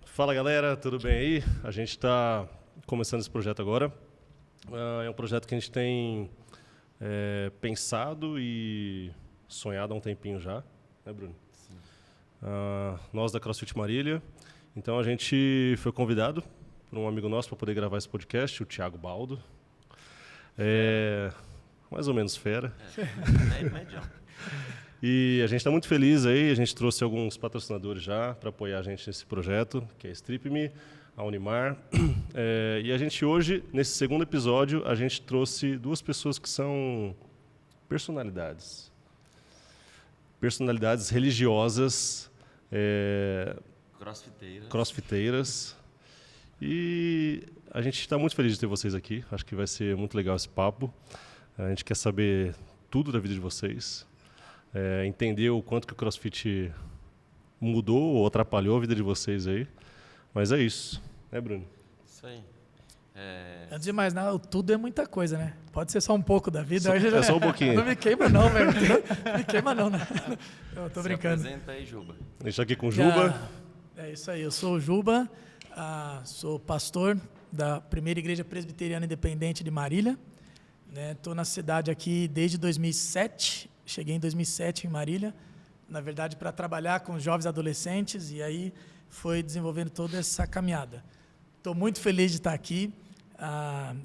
Fala galera, tudo bem aí? A gente está começando esse projeto agora. É um projeto que a gente tem pensado e sonhado há um tempinho já, né, Bruno? Sim. Nós da CrossFit Marília. Então a gente foi convidado por um amigo nosso para poder gravar esse podcast, o Thiago Baldo. Mais ou menos fera. Medião. E a gente está muito feliz aí, a gente trouxe alguns patrocinadores já para apoiar a gente nesse projeto, que é a Strip Me, a Unimar. E a gente hoje, nesse segundo episódio, a gente trouxe duas pessoas que são personalidades. Personalidades religiosas, crossfiteiras. E a gente está muito feliz de ter vocês aqui, acho que vai ser muito legal esse papo. A gente quer saber tudo da vida de vocês. Entender o quanto que o CrossFit mudou ou atrapalhou a vida de vocês aí. Mas é isso, né, Bruno? Isso aí. Antes de mais nada, tudo é muita coisa, né? Pode ser só um pouco da vida. Só um pouquinho. Não me queima não, velho. Não me queima não, né? Eu tô brincando. Se apresenta aí, Juba. A gente está aqui com o Juba. É isso aí, eu sou o Juba, sou pastor da Primeira Igreja Presbiteriana Independente de Marília. Estou na cidade aqui desde 2007. Cheguei em 2007 em Marília, na verdade para trabalhar com jovens adolescentes, e aí foi desenvolvendo toda essa caminhada. Estou muito feliz de estar aqui.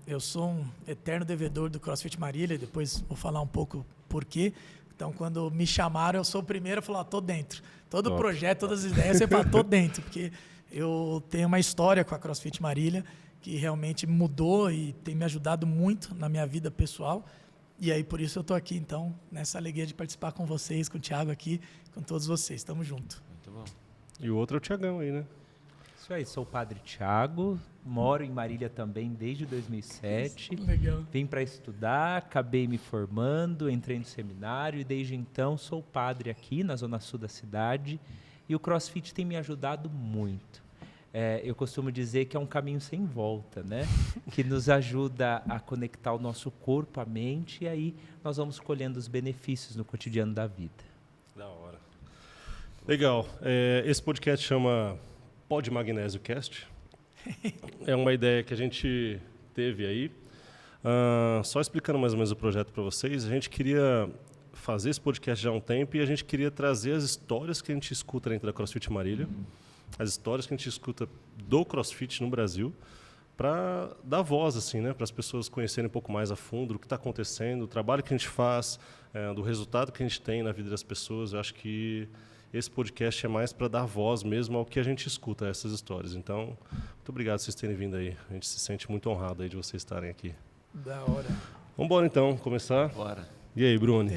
Eu sou um eterno devedor do CrossFit Marília, depois vou falar um pouco por quê. Então, quando me chamaram, eu sou o primeiro a falar, estou dentro. Todo projeto, todas as ideias, eu falo, estou dentro, porque eu tenho uma história com a CrossFit Marília que realmente mudou e tem me ajudado muito na minha vida pessoal. E aí, por isso eu estou aqui, então, nessa alegria de participar com vocês, com o Thiago aqui, com todos vocês. Estamos juntos. Muito bom. E o outro é o Thiagão aí, né? Isso aí, sou o Padre Thiago, moro em Marília também desde 2007. Legal. Vim para estudar, acabei me formando, entrei no seminário e desde então sou padre aqui na Zona Sul da cidade. E o CrossFit tem me ajudado muito. Eu costumo dizer que é um caminho sem volta, né? Que nos ajuda a conectar o nosso corpo, a mente, e aí nós vamos colhendo os benefícios no cotidiano da vida. Da hora. Legal. Esse podcast chama Pod Magnésio Cast. É uma ideia que a gente teve aí. Só explicando mais ou menos o projeto para vocês, a gente queria fazer esse podcast já há um tempo e a gente queria trazer as histórias que a gente escuta dentro da CrossFit Marília, as histórias que a gente escuta do CrossFit no Brasil, para dar voz, assim, né, para as pessoas conhecerem um pouco mais a fundo o que está acontecendo, o trabalho que a gente faz, do resultado que a gente tem na vida das pessoas. Eu acho que esse podcast é mais para dar voz mesmo ao que a gente escuta, essas histórias. Então, muito obrigado por vocês terem vindo aí. A gente se sente muito honrado aí de vocês estarem aqui. Da hora. Vamos embora então, começar? Bora. E aí, Bruno?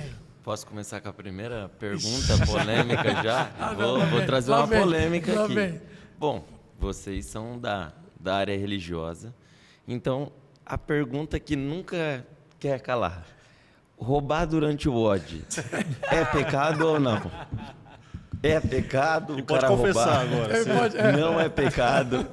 Posso começar com a primeira pergunta polêmica já? Vou trazer uma polêmica aqui. Vem. Bom, vocês são da área religiosa, então a pergunta que nunca quer calar: roubar durante o WOD é pecado ou não? É pecado E o pode cara confessar roubar? agora. Não é pecado.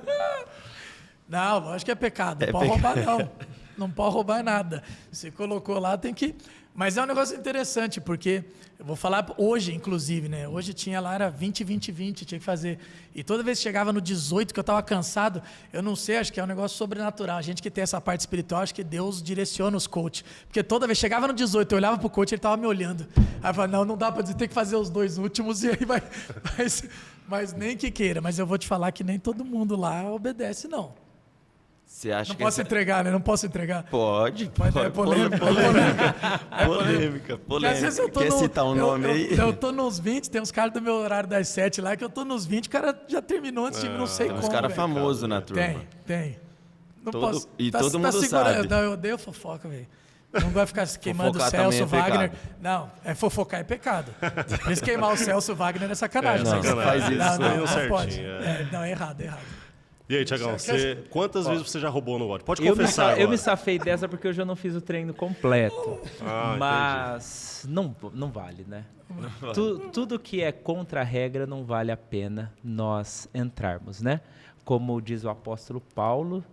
Não, lógico que é pecado. Não pode roubar, não. Não pode roubar nada. Você colocou lá, tem que... Mas é um negócio interessante, porque eu vou falar hoje, inclusive, né? Hoje tinha lá, era 20, 20, 20, tinha que fazer. E toda vez que chegava no 18, que eu estava cansado, eu não sei, acho que é um negócio sobrenatural. A gente que tem essa parte espiritual, acho que Deus direciona os coaches. Porque toda vez que chegava no 18, eu olhava pro coach, ele estava me olhando. Aí eu falava, não dá para dizer, tem que fazer os dois últimos, e aí vai... Mas nem que queira. Mas eu vou te falar que nem todo mundo lá obedece, não. Você acha Não que posso entregar, né? Não posso entregar. Pode. É polêmica. Porque às vezes eu tô Quer citar um nome aí? Eu tô nos 20, tem uns caras do meu horário das 7 lá, que eu tô nos 20, o cara já terminou antes de mim, não sei Tem como. uns caras velho. famosos na turma. Tem. Não Todo- posso. e todo mundo segurando. sabe. Não, eu odeio fofoca, velho. Não vai ficar queimando o Fofocar Celso também é Wagner. pecado. Não, fofocar é pecado. Por isso queimar o Celso Wagner é sacanagem. Não, Vocês- faz isso, não certinho, pode. é. Não, é errado. E aí, Tiagão, quantas vezes você já roubou no WOD? Pode confessar Eu me agora. safei dessa porque eu já não fiz o treino completo. Ah, Mas não vale, né? Tudo que é contra a regra não vale a pena nós entrarmos, né? Como diz o apóstolo Paulo,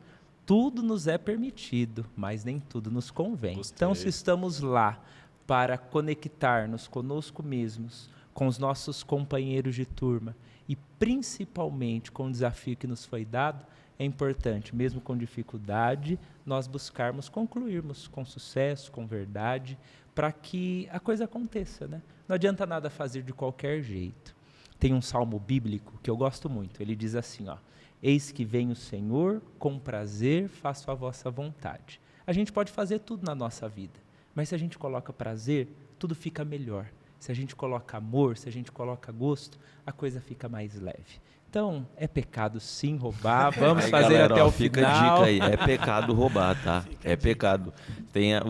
tudo nos é permitido, mas nem tudo nos convém. Gostei. Então, se estamos lá para conectar-nos conosco mesmos, com os nossos companheiros de turma e principalmente com o desafio que nos foi dado, é importante, mesmo com dificuldade, nós buscarmos concluirmos com sucesso, com verdade, para que a coisa aconteça, né? Não adianta nada fazer de qualquer jeito. Tem um salmo bíblico que eu gosto muito, ele diz assim, ó: eis que vem o Senhor, com prazer faço a vossa vontade. A gente pode fazer tudo na nossa vida, mas se a gente coloca prazer, tudo fica melhor. Se a gente coloca amor, se a gente coloca gosto, a coisa fica mais leve. Então, é pecado sim roubar, vamos Aí, fazer galera, até ó, o fica final. a dica aí, é pecado roubar, tá? É pecado.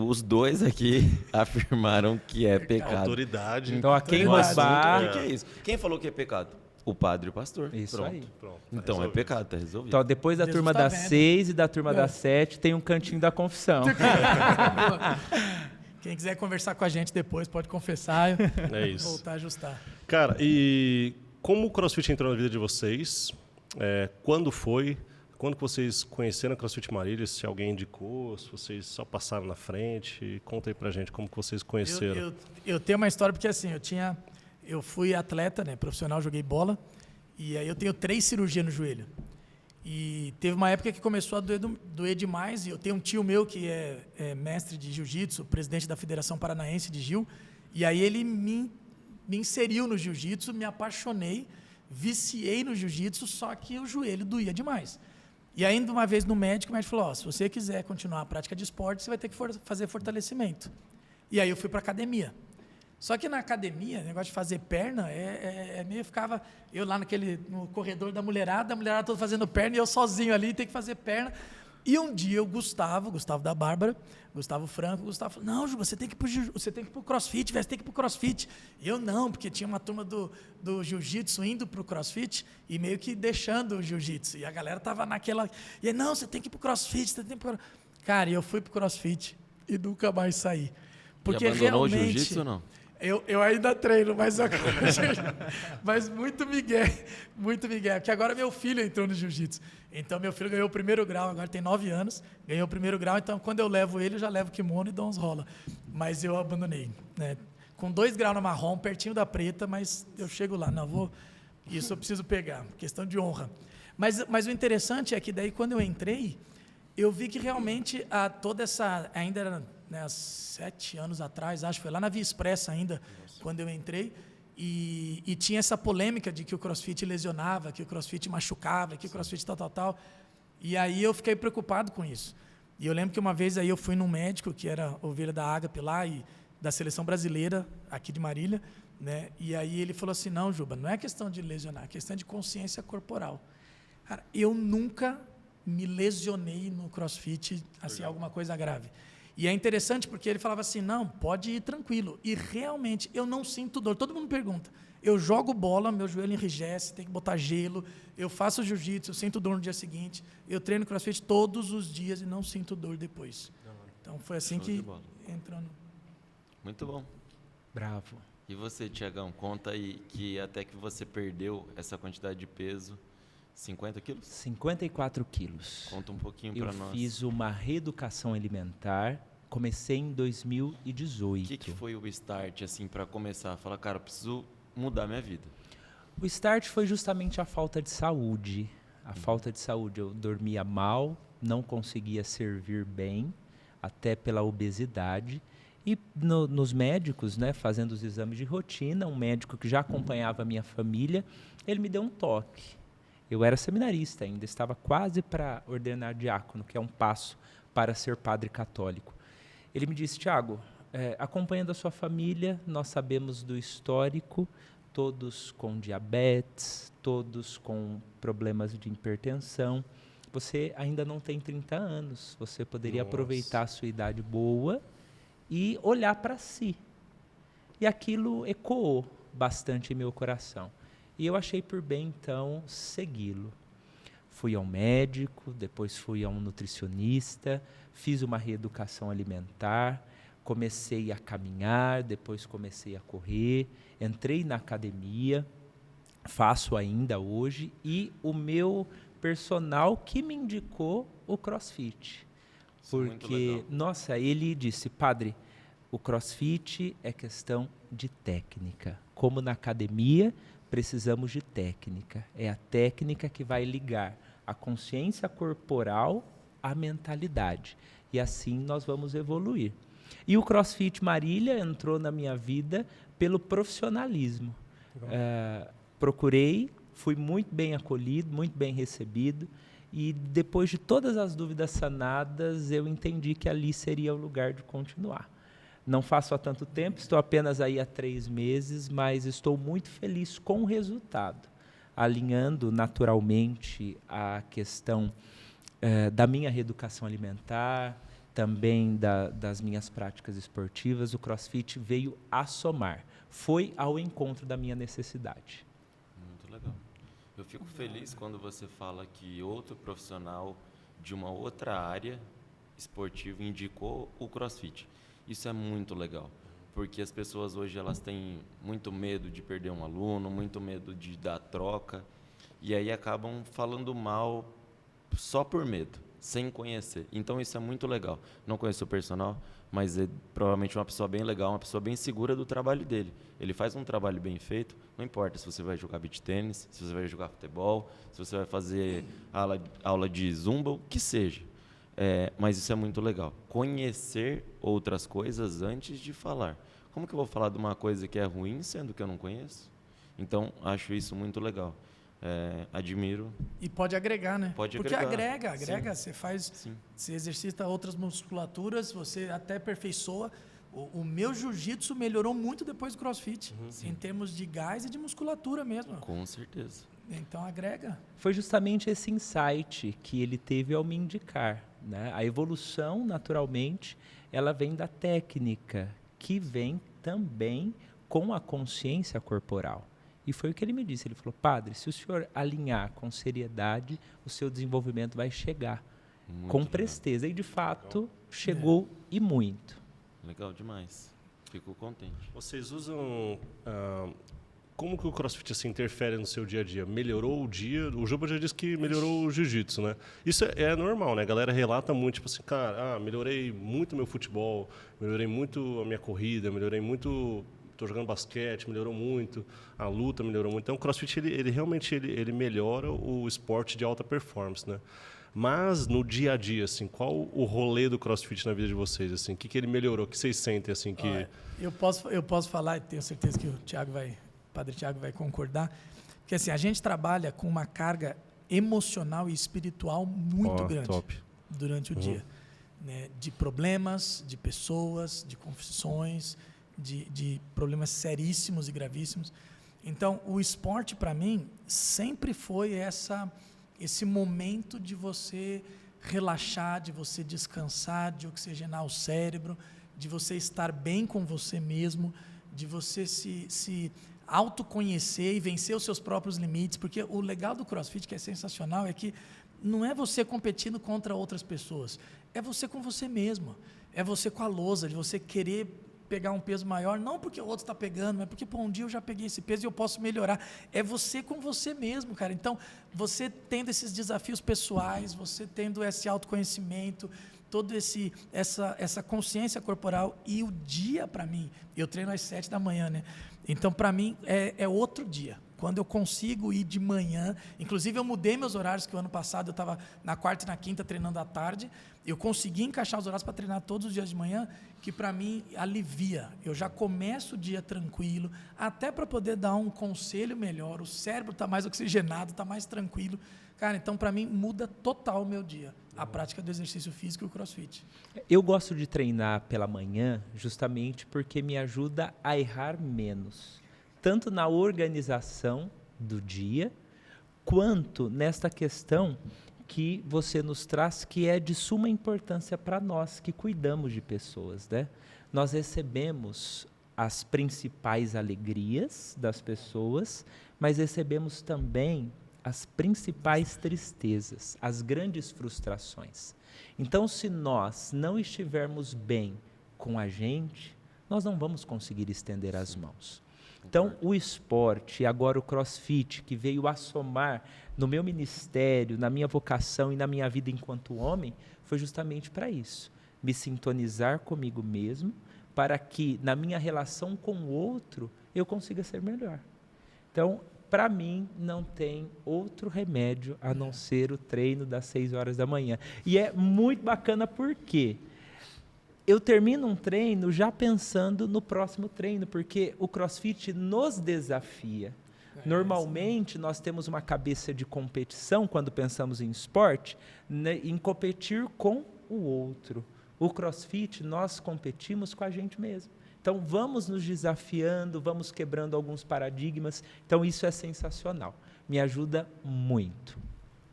Os dois aqui afirmaram que é pecado. Autoridade. Então, a quem no assunto, roubar... O que é isso? Quem falou que é pecado? O padre e o pastor. Isso Pronto. aí. Pronto, tá Então, resolvido. é pecado, tá resolvido. Então, depois da Jesus turma tá das vendo. 6 e da turma das 7, tem um cantinho da confissão. Quem quiser conversar com a gente depois pode confessar É e isso. voltar a ajustar. Cara, e como o CrossFit entrou na vida de vocês? Quando foi? Quando que vocês conheceram a CrossFit Marília? Se alguém indicou? Se vocês só passaram na frente? Conta aí pra gente como que vocês conheceram. Eu tenho uma história porque assim, eu fui atleta, né, profissional, joguei bola, e aí eu tenho 3 cirurgias no joelho. E teve uma época que começou a doer demais, e eu tenho um tio meu que é mestre de jiu-jitsu, presidente da Federação Paranaense de Jiu, e aí ele me inseriu no jiu-jitsu, me apaixonei, viciei no jiu-jitsu, só que o joelho doía demais. E ainda uma vez no médico, o médico falou, ó, se você quiser continuar a prática de esporte, você vai ter que fazer fortalecimento. E aí eu fui para academia. Só que na academia, o negócio de fazer perna, meio ficava... Eu lá no corredor da mulherada, a mulherada toda fazendo perna, e eu sozinho ali, tem que fazer perna. E um dia o Gustavo da Bárbara, Gustavo Franco, Gustavo falou, não, Ju, você tem que ir pro CrossFit, você tem que ir pro CrossFit. Eu não, porque tinha uma turma do Jiu-Jitsu indo pro CrossFit e meio que deixando o Jiu-Jitsu. E a galera tava naquela... E aí, não, você tem que ir pro CrossFit, você tem que ir pro... Cara, e eu fui pro CrossFit e nunca mais saí. Porque e abandonou realmente... o jiu-jitsu ou não? Eu ainda treino, mas muito migué, porque agora meu filho entrou no jiu-jitsu. Então, meu filho ganhou o 1º grau, agora tem 9 anos, ganhou o 1º grau, então quando eu levo ele, eu já levo kimono e dou uns rola. Mas eu abandonei, né? Com 2 graus na marrom, pertinho da preta, mas eu chego lá, isso eu preciso pegar, questão de honra. Mas o interessante é que daí, quando eu entrei, eu vi que realmente toda essa, ainda era... Há 7 anos atrás, acho que foi lá na Via Expressa ainda, quando eu entrei, e tinha essa polêmica de que o CrossFit lesionava, que o CrossFit machucava, que o CrossFit tal. E aí eu fiquei preocupado com isso. E eu lembro que uma vez aí eu fui num médico, que era ovelha da Ágape lá, e da seleção brasileira, aqui de Marília, né? E aí ele falou assim, não, Juba, não é questão de lesionar, é questão de consciência corporal. Cara, eu nunca me lesionei no CrossFit, assim, alguma coisa grave. E é interessante porque ele falava assim, não, pode ir tranquilo. E realmente, eu não sinto dor. Todo mundo pergunta. Eu jogo bola, meu joelho enrijece, tem que botar gelo. Eu faço jiu-jitsu, eu sinto dor no dia seguinte. Eu treino CrossFit todos os dias e não sinto dor depois. Então, foi assim que entrou no... Muito bom. Bravo. E você, Tiagão, conta aí que até que você perdeu essa quantidade de peso, 50 quilos? 54 quilos. Conta um pouquinho para nós. Eu fiz uma reeducação alimentar, comecei em 2018. O que foi o start, assim, para começar? Falar, cara, eu preciso mudar minha vida. O start foi justamente a falta de saúde. A falta de saúde, eu dormia mal, não conseguia servir bem, até pela obesidade. E nos médicos, né, fazendo os exames de rotina, um médico que já acompanhava a minha família, ele me deu um toque. Eu era seminarista ainda, estava quase para ordenar diácono, que é um passo para ser padre católico. Ele me disse, Tiago, acompanhando a sua família, nós sabemos do histórico, todos com diabetes, todos com problemas de hipertensão. Você ainda não tem 30 anos, você poderia aproveitar a sua idade boa e olhar para si. E aquilo ecoou bastante em meu coração. E eu achei por bem, então, segui-lo. Fui ao médico, depois fui a um nutricionista, fiz uma reeducação alimentar, comecei a caminhar, depois comecei a correr, entrei na academia, faço ainda hoje, e o meu personal que me indicou o CrossFit. Isso é muito Porque, legal. nossa, ele disse, padre, o CrossFit é questão de técnica. Como na academia, precisamos de técnica. É a técnica que vai ligar a consciência corporal à mentalidade. E assim nós vamos evoluir. E o CrossFit Marília entrou na minha vida pelo profissionalismo. Procurei, fui muito bem acolhido, muito bem recebido. E depois de todas as dúvidas sanadas, eu entendi que ali seria o lugar de continuar. Não faço há tanto tempo, estou apenas aí há 3 meses, mas estou muito feliz com o resultado, alinhando naturalmente a questão da minha reeducação alimentar, também das minhas práticas esportivas. O CrossFit veio a somar, foi ao encontro da minha necessidade. Muito legal. Eu fico feliz quando você fala que outro profissional de uma outra área esportiva indicou o CrossFit. Isso é muito legal, porque as pessoas hoje elas têm muito medo de perder um aluno, muito medo de dar troca, e aí acabam falando mal só por medo, sem conhecer. Então isso é muito legal. Não conheço o personal, mas é provavelmente uma pessoa bem legal, uma pessoa bem segura do trabalho dele. Ele faz um trabalho bem feito, não importa se você vai jogar beach tênis, se você vai jogar futebol, se você vai fazer aula de zumba, o que seja. Mas isso é muito legal. Conhecer outras coisas antes de falar. Como que eu vou falar de uma coisa que é ruim, sendo que eu não conheço? Então, acho isso muito legal. Admiro. E pode agregar, né? Pode Porque agregar. agrega, você faz, Sim. você exercita outras musculaturas, você até aperfeiçoa. O meu jiu-jitsu melhorou muito depois do CrossFit, em termos de gás e de musculatura mesmo. Com certeza. Então agrega. Foi justamente esse insight que ele teve ao me indicar, né? A evolução, naturalmente, ela vem da técnica, que vem também com a consciência corporal. E foi o que ele me disse. Ele falou, padre, se o senhor alinhar com seriedade, o seu desenvolvimento vai chegar Muito com legal. presteza. E, de fato, chegou e muito. Legal demais. Fico contente. Vocês usam... como que o CrossFit assim, interfere no seu dia a dia? Melhorou o dia? O Juba já disse que melhorou o jiu-jitsu, né? Isso é normal, né? A galera relata muito, tipo assim, cara, melhorei muito meu futebol, melhorei muito a minha corrida, melhorei muito... Estou jogando basquete, melhorou muito, a luta melhorou muito. Então, o CrossFit, ele realmente ele melhora o esporte de alta performance, né? Mas, no dia a dia, assim, qual o rolê do CrossFit na vida de vocês? Assim? O que ele melhorou? O que vocês sentem, assim, que... Olha, eu posso falar, e tenho certeza que o Padre Tiago vai concordar, porque assim, a gente trabalha com uma carga emocional e espiritual muito grande top. durante o dia, né? De problemas, de pessoas, de confissões, de problemas seríssimos e gravíssimos. Então, o esporte, para mim, sempre foi esse momento de você relaxar, de você descansar, de oxigenar o cérebro, de você estar bem com você mesmo, de você se autoconhecer e vencer os seus próprios limites, porque o legal do CrossFit, que é sensacional, é que não é você competindo contra outras pessoas, é você com você mesmo, é você com a lousa, de você querer pegar um peso maior, não porque o outro está pegando, mas porque um dia eu já peguei esse peso e eu posso melhorar. É você com você mesmo, cara. Então, você tendo esses desafios pessoais, você tendo esse autoconhecimento, toda essa consciência corporal, e o dia, para mim, eu treino às 7 da manhã, né? Então, para mim, é outro dia. Quando eu consigo ir de manhã, inclusive eu mudei meus horários, que o ano passado eu estava na quarta e na quinta treinando à tarde, eu consegui encaixar os horários para treinar todos os dias de manhã, que para mim alivia. Eu já começo o dia tranquilo, até para poder dar um conselho melhor, o cérebro está mais oxigenado, está mais tranquilo. Cara, então para mim muda total o meu dia, a prática do exercício físico e o CrossFit. Eu gosto de treinar pela manhã justamente porque me ajuda a errar menos, tanto na organização do dia, quanto nesta questão que você nos traz, que é de suma importância para nós que cuidamos de pessoas, né? Nós recebemos as principais alegrias das pessoas, mas recebemos também as principais tristezas, as grandes frustrações. Então, se nós não estivermos bem com a gente, nós não vamos conseguir estender as mãos. Então, o esporte, agora o CrossFit, que veio a somar no meu ministério, na minha vocação e na minha vida enquanto homem, foi justamente para isso. Me sintonizar comigo mesmo, para que na minha relação com o outro, eu consiga ser melhor. Então, para mim, não tem outro remédio a não ser o treino das 6 horas da manhã. E é muito bacana porque eu termino um treino já pensando no próximo treino, porque o CrossFit nos desafia. Normalmente, nós temos uma cabeça de competição, quando pensamos em esporte, né, em competir com o outro. O CrossFit, nós competimos com a gente mesmo. Então, vamos nos desafiando, vamos quebrando alguns paradigmas. Então, isso é sensacional. Me ajuda muito.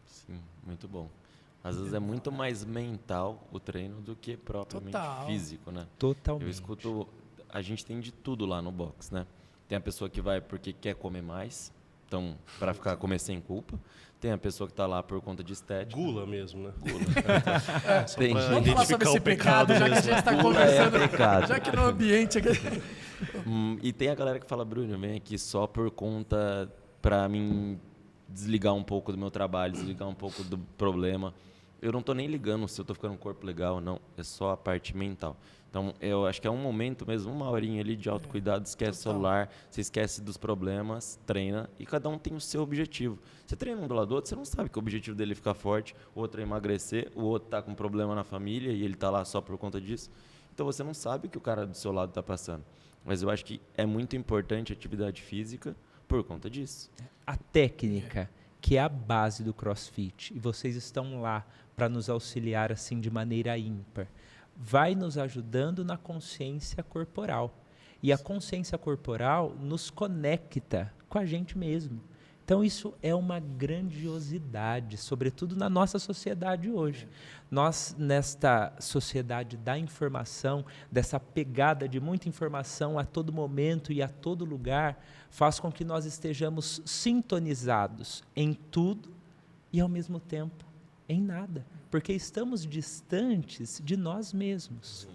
Sim, muito bom. Às vezes é muito mais mental o treino do que propriamente físico, né? Totalmente. Eu escuto, a gente tem de tudo lá no box, né? Tem a pessoa que vai porque quer comer mais, então, para comer sem culpa. Tem a pessoa que está lá por conta de estética. Gula mesmo, né? Gula. Tem Vamos falar sobre esse pecado, já que a gente está conversando. Pecado. Já que no ambiente aqui... E tem a galera que fala, Bruno, vem aqui só por conta, para mim, desligar um pouco do meu trabalho, desligar um pouco do problema. Eu não estou nem ligando se eu estou ficando com um corpo legal ou não, é só a parte mental. Então, eu acho que é um momento mesmo, uma horinha ali de autocuidado, esquece o celular, você esquece dos problemas, treina, e cada um tem o seu objetivo. Você treina um do lado do outro, você não sabe que o objetivo dele é ficar forte, o outro é emagrecer, o outro está com problema na família e ele está lá só por conta disso. Então, você não sabe o que o cara do seu lado está passando. Mas eu acho que é muito importante a atividade física por conta disso. A técnica, que é a base do CrossFit, e vocês estão lá para nos auxiliar assim de maneira ímpar, vai nos ajudando na consciência corporal. E a consciência corporal nos conecta com a gente mesmo. Então, isso é uma grandiosidade, sobretudo na nossa sociedade hoje. Nós, nesta sociedade da informação, dessa pegada de muita informação a todo momento e a todo lugar, faz com que nós estejamos sintonizados em tudo e, ao mesmo tempo, em nada, porque estamos distantes de nós mesmos.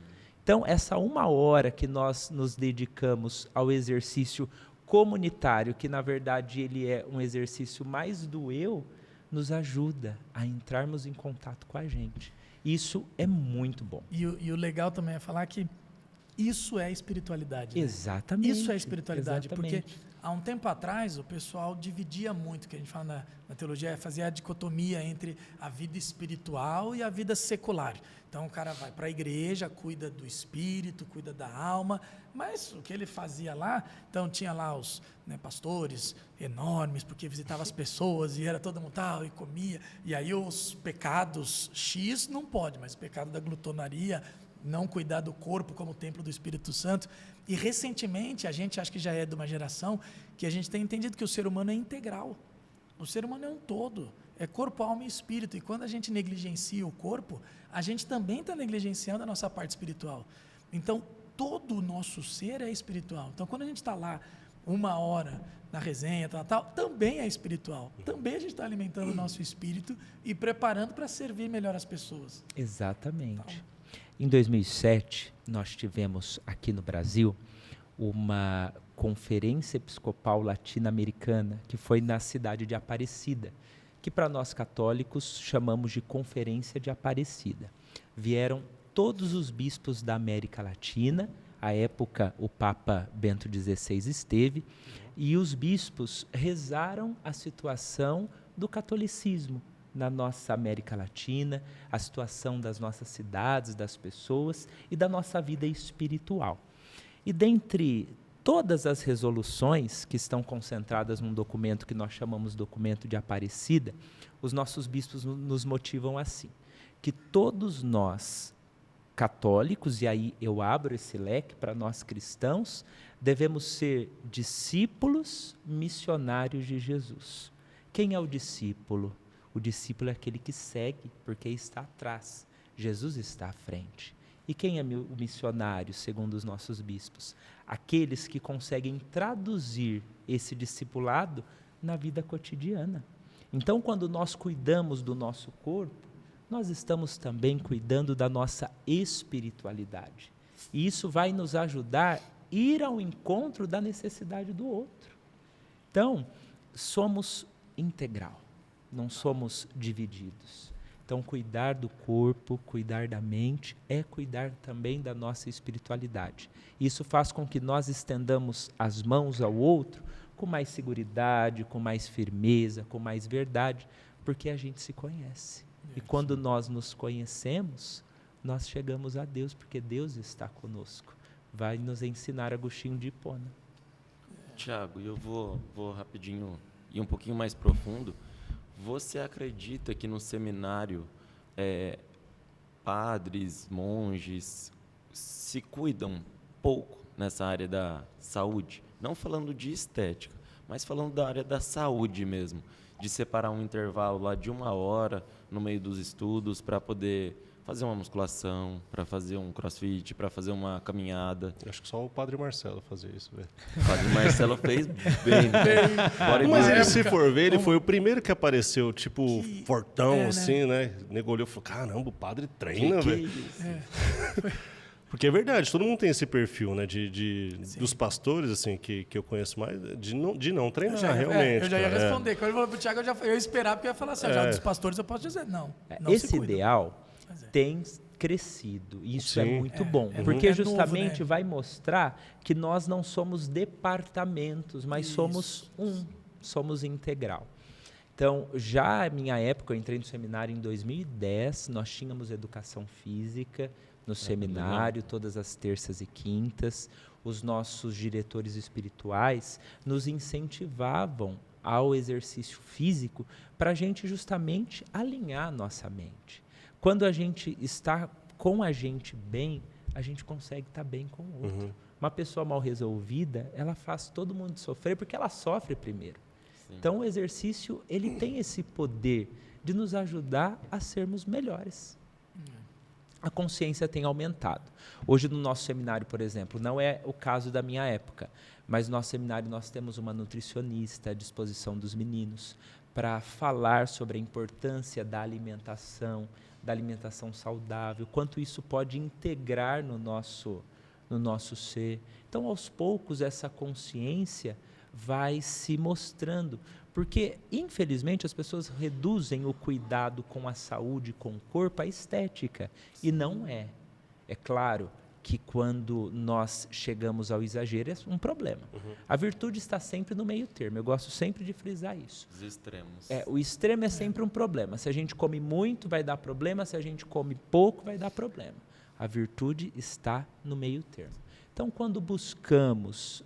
Então, essa 1 hora que nós nos dedicamos ao exercício comunitário, que na verdade ele é um exercício mais do eu, nos ajuda a entrarmos em contato com a gente. Isso é muito bom. E o legal também é falar que isso é espiritualidade. Né? Exatamente. Isso é espiritualidade, Exatamente. porque há um tempo atrás o pessoal dividia muito, que a gente fala na teologia, fazia a dicotomia entre a vida espiritual e a vida secular. Então o cara vai para a igreja, cuida do espírito, cuida da alma, mas o que ele fazia lá, então tinha lá os pastores enormes, porque visitava as pessoas e era todo mundo tal, e comia, e aí os pecados X não pode, mas o pecado da glutonaria, não cuidar do corpo como templo do Espírito Santo. E recentemente, a gente acho que já é de uma geração que a gente tem entendido que o ser humano é integral. O ser humano é um todo, é corpo, alma e espírito. E quando a gente negligencia o corpo, a gente também está negligenciando a nossa parte espiritual. Então, todo o nosso ser é espiritual. Então, quando a gente está lá 1 hora na resenha, tal, também é espiritual. Também a gente está alimentando o nosso espírito e preparando para servir melhor as pessoas. Exatamente. Em 2007, nós tivemos aqui no Brasil uma conferência episcopal latino-americana que foi na cidade de Aparecida, que para nós católicos chamamos de Conferência de Aparecida. Vieram todos os bispos da América Latina, à época o Papa Bento XVI esteve, e os bispos rezaram a situação do catolicismo na nossa América Latina, a situação das nossas cidades, das pessoas e da nossa vida espiritual. E dentre todas as resoluções que estão concentradas num documento que nós chamamos documento de Aparecida, os nossos bispos nos motivam assim, que todos nós católicos, e aí eu abro esse leque para nós cristãos, devemos ser discípulos missionários de Jesus. Quem é o discípulo? O discípulo é aquele que segue, porque está atrás. Jesus está à frente. E quem é o missionário, segundo os nossos bispos? Aqueles que conseguem traduzir esse discipulado na vida cotidiana. Então, quando nós cuidamos do nosso corpo, nós estamos também cuidando da nossa espiritualidade. E isso vai nos ajudar a ir ao encontro da necessidade do outro. Então, somos integral, não somos divididos. Então, cuidar do corpo, cuidar da mente, é cuidar também da nossa espiritualidade. Isso faz com que nós estendamos as mãos ao outro com mais seguridade, com mais firmeza, com mais verdade, porque a gente se conhece. E quando nós nos conhecemos, nós chegamos a Deus, porque Deus está conosco. Vai nos ensinar Agostinho de Hipona. Tiago, eu vou rapidinho ir um pouquinho mais profundo. Você acredita que no seminário padres, monges se cuidam pouco nessa área da saúde? Não falando de estética, mas falando da área da saúde mesmo, de separar um intervalo lá de 1 hora no meio dos estudos para poder fazer uma musculação, para fazer um crossfit, para fazer uma caminhada. Acho que só o Padre Marcelo fazia isso, velho. O Padre Marcelo fez bem. Mas ele, se for ver, ele foi o primeiro que apareceu, tipo, fortão, né? assim, né? O nego olhou e falou, caramba, o padre treina, velho. Isso? Porque é verdade, todo mundo tem esse perfil, né? Dos pastores, assim, que eu conheço mais, de não treinar, realmente. Eu já ia cara, responder. Quando ele falou pro Thiago, eu ia esperar, porque eu ia falar assim, já dos pastores eu posso dizer, não se Esse cuida. ideal tem crescido, e isso é Sim. muito bom, é porque novo, justamente né? vai mostrar que nós não somos departamentos, mas somos somos integral. Então, já na minha época, eu entrei no seminário em 2010, nós tínhamos educação física no seminário, todas as terças e quintas. Os nossos diretores espirituais nos incentivavam ao exercício físico para a gente justamente alinhar a nossa mente. Quando a gente está com a gente bem, a gente consegue estar bem com o outro. Uma pessoa mal resolvida, ela faz todo mundo sofrer porque ela sofre primeiro. Sim. Então, o exercício, ele tem esse poder de nos ajudar a sermos melhores. A consciência tem aumentado. Hoje, no nosso seminário, por exemplo, não é o caso da minha época, mas no nosso seminário nós temos uma nutricionista à disposição dos meninos para falar sobre a importância da alimentação saudável, quanto isso pode integrar no nosso ser. Então, aos poucos, essa consciência vai se mostrando, porque, infelizmente, as pessoas reduzem o cuidado com a saúde, com o corpo, à estética, e não é. É claro que quando nós chegamos ao exagero é um problema. A virtude está sempre no meio termo, eu gosto sempre de frisar isso. Os extremos. O extremo é sempre um problema. Se a gente come muito, vai dar problema, se a gente come pouco, vai dar problema. A virtude está no meio termo. Então, quando buscamos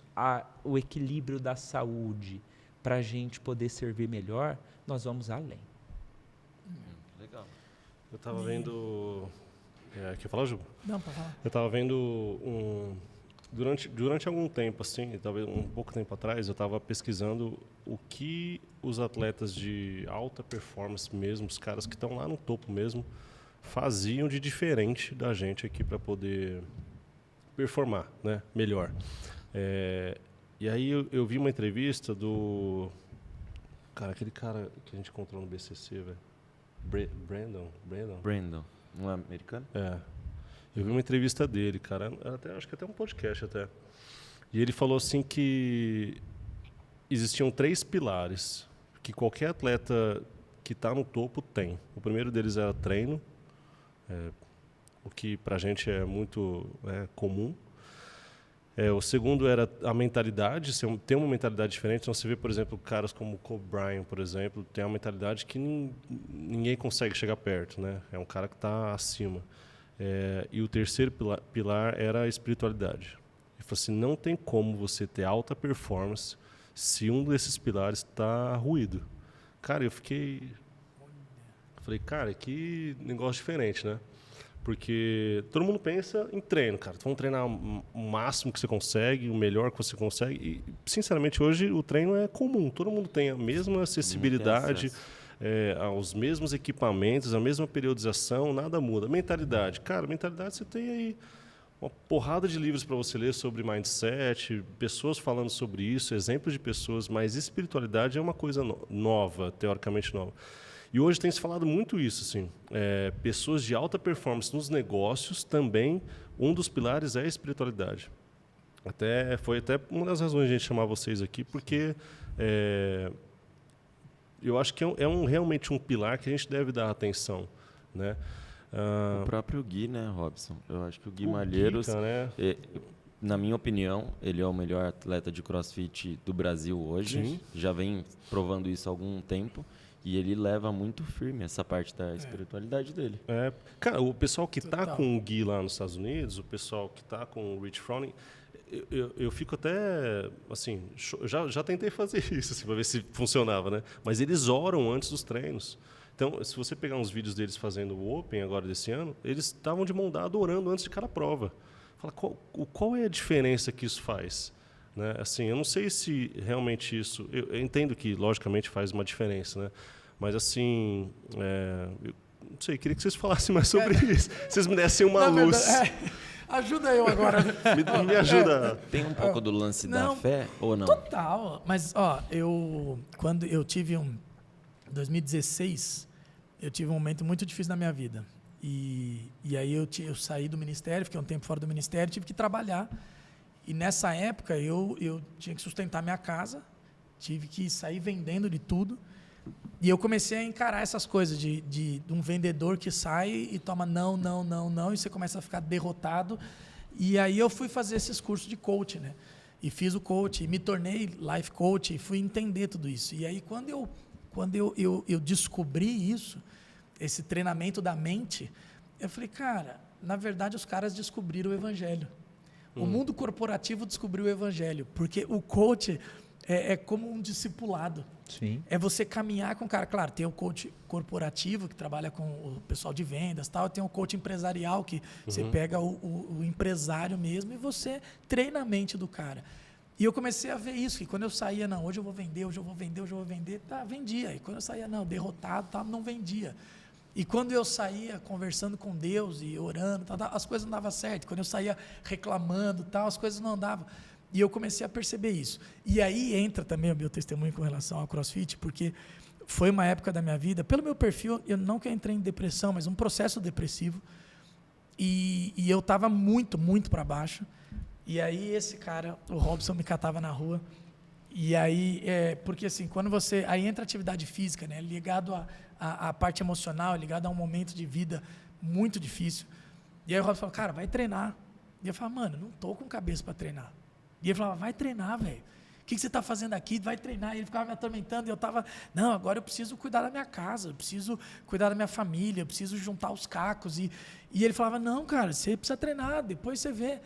o equilíbrio da saúde para a gente poder servir melhor, nós vamos além. Legal. Eu estava vendo... quer falar, Ju? Não, pode falar. Eu estava vendo durante algum tempo, assim, talvez um pouco tempo atrás, eu estava pesquisando o que os atletas de alta performance mesmo, os caras que estão lá no topo mesmo, faziam de diferente da gente aqui para poder performar, né, melhor. E aí eu vi uma entrevista do... Cara, aquele cara que a gente encontrou no BCC, velho. Brandon, um americano? Eu vi uma entrevista dele, cara. Acho que até um podcast até. E ele falou assim que existiam 3 pilares que qualquer atleta que está no topo tem. O primeiro deles era treino, o que pra gente é muito comum. O segundo era a mentalidade, ter uma mentalidade diferente. Então, você vê, por exemplo, caras como o Kobe Bryant, por exemplo, tem uma mentalidade que ninguém consegue chegar perto, né? É um cara que está acima. E o terceiro pilar era a espiritualidade. Ele falou assim, não tem como você ter alta performance se um desses pilares está ruído. Cara, eu falei, cara, que negócio diferente, né? Porque todo mundo pensa em treino, cara. Vamos treinar o máximo que você consegue, o melhor que você consegue. E, sinceramente, hoje o treino é comum. Todo mundo tem a mesma acessibilidade, aos mesmos equipamentos, a mesma periodização, nada muda. Mentalidade. Cara, mentalidade você tem aí uma porrada de livros para você ler sobre mindset, pessoas falando sobre isso, exemplos de pessoas, mas espiritualidade é uma coisa nova, teoricamente nova. E hoje tem se falado muito isso, assim, pessoas de alta performance nos negócios também, um dos pilares é a espiritualidade. Foi até uma das razões de a gente chamar vocês aqui, porque eu acho que realmente um pilar que a gente deve dar atenção, né? O próprio Gui, né, Robson? Eu acho que o Gui Malheiros, né? Na minha opinião, ele é o melhor atleta de CrossFit do Brasil hoje. Sim. Já vem provando isso há algum tempo. E ele leva muito firme essa parte da espiritualidade dele. Cara, o pessoal que está com o Gui lá nos Estados Unidos, o pessoal que está com o Rich Froning, eu fico até, assim, já tentei fazer isso, assim, para ver se funcionava, né? Mas eles oram antes dos treinos. Então, se você pegar uns vídeos deles fazendo o Open agora desse ano, eles estavam de mão dada orando antes de cada prova. Fala, qual é a diferença que isso faz? Né? Assim, eu não sei se realmente isso... Eu entendo que, logicamente, faz uma diferença, né? Mas, assim, eu não sei, queria que vocês falassem mais sobre isso. Vocês me dessem uma luz. Ajuda eu agora. Me ajuda. Tem um pouco do lance da fé ou não? Total. Mas, quando eu tive em 2016... eu tive um momento muito difícil na minha vida. E aí eu saí do ministério, fiquei um tempo fora do ministério, tive que trabalhar. E nessa época eu tinha que sustentar minha casa, tive que sair vendendo de tudo. E eu comecei a encarar essas coisas de um vendedor que sai e toma não, e você começa a ficar derrotado. E aí eu fui fazer esses cursos de coach, né? E fiz o coach, e me tornei life coach, e fui entender tudo isso. E aí quando eu descobri isso, esse treinamento da mente, eu falei, cara, na verdade os caras descobriram o evangelho. O mundo corporativo descobriu o evangelho, porque o coach é como um discipulado. Sim. É você caminhar com o cara. Claro, tem o coach corporativo, que trabalha com o pessoal de vendas, tal, tem o coach empresarial, que você pega o empresário mesmo e você treina a mente do cara. E eu comecei a ver isso, que quando eu saía, não, hoje eu vou vender, tá, vendia. E quando eu saía, não, derrotado, tá, não vendia. E quando eu saía conversando com Deus e orando, as coisas não davam certo. Quando eu saía reclamando, as coisas não andavam. E eu comecei a perceber isso. E aí entra também o meu testemunho com relação ao CrossFit, porque foi uma época da minha vida, pelo meu perfil, eu não que entrei em depressão, mas um processo depressivo. E eu estava muito, muito para baixo. E aí esse cara, o Robson, me catava na rua. E aí, porque assim, quando você... Aí entra a atividade física, né? Ligado à parte emocional, ligado a um momento de vida muito difícil. E aí o Robson falou, cara, vai treinar. E eu falava, mano, não tô com cabeça para treinar. E ele falava, vai treinar, velho. O que você está fazendo aqui? Vai treinar. E ele ficava me atormentando. E eu estava, não, agora eu preciso cuidar da minha casa, eu preciso cuidar da minha família, eu preciso juntar os cacos. E ele falava, não, cara, você precisa treinar, depois você vê.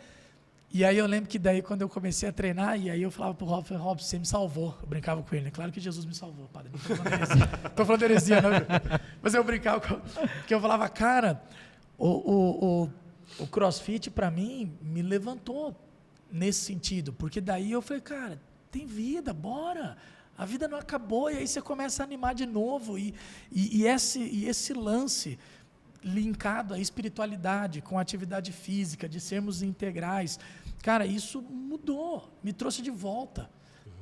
E aí eu lembro que daí quando eu comecei a treinar, e aí eu falava pro Robson, Robson, você me salvou. Eu brincava com ele, né? Claro que Jesus me salvou, padre. Não estou falando heresia, não. Mas eu brincava porque eu falava, cara, o CrossFit para mim me levantou nesse sentido, porque daí eu falei, cara, tem vida, bora. A vida não acabou, e aí você começa a animar de novo. E esse lance linkado à espiritualidade, com a atividade física, de sermos integrais, cara, isso mudou, me trouxe de volta,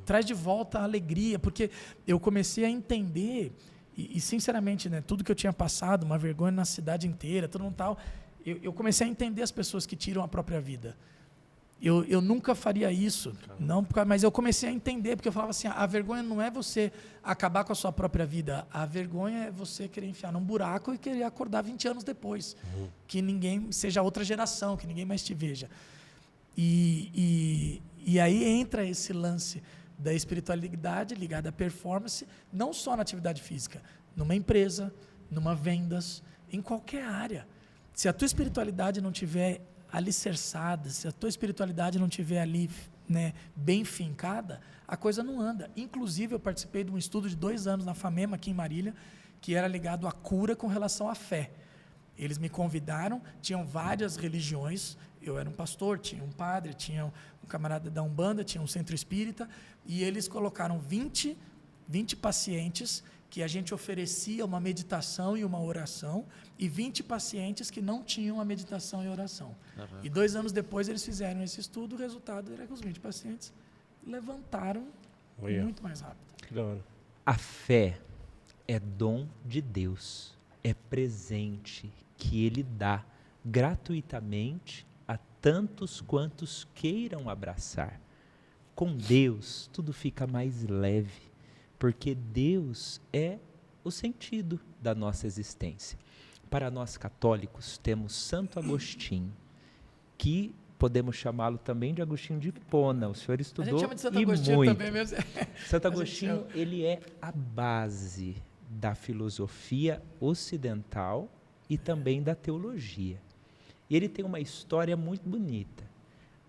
traz de volta a alegria, porque eu comecei a entender, e sinceramente, né, tudo que eu tinha passado, uma vergonha na cidade inteira, todo mundo tal, eu comecei a entender as pessoas que tiram a própria vida. Eu nunca faria isso, não, mas eu comecei a entender, porque eu falava assim, a vergonha não é você acabar com a sua própria vida, a vergonha é você querer enfiar num buraco e querer acordar 20 anos depois, que ninguém, seja outra geração, que ninguém mais te veja. E aí entra esse lance da espiritualidade ligada à performance, não só na atividade física, numa empresa, numa vendas, em qualquer área. Se a tua espiritualidade não tiver alicerçada, se a tua espiritualidade não estiver ali, né, bem fincada, a coisa não anda. Inclusive, eu participei de um estudo de 2 anos na FAMEMA, aqui em Marília, que era ligado à cura com relação à fé. Eles me convidaram, tinham várias religiões, eu era um pastor, tinha um padre, tinha um camarada da Umbanda, tinha um centro espírita, e eles colocaram 20 pacientes que a gente oferecia uma meditação e uma oração, e 20 pacientes que não tinham a meditação e a oração. E 2 anos depois eles fizeram esse estudo, o resultado era que os 20 pacientes levantaram muito mais rápido. Que da hora. A fé é dom de Deus, é presente que Ele dá gratuitamente a tantos quantos queiram abraçar. Com Deus, tudo fica mais leve, porque Deus é o sentido da nossa existência. Para nós católicos, temos Santo Agostinho, que podemos chamá-lo também de Agostinho de Hipona. O senhor A estudou gente chama de Santo e Agostinho muito. também mesmo. Santo A gente Agostinho, chama. ele é a base da filosofia ocidental e também da teologia. E ele tem uma história muito bonita.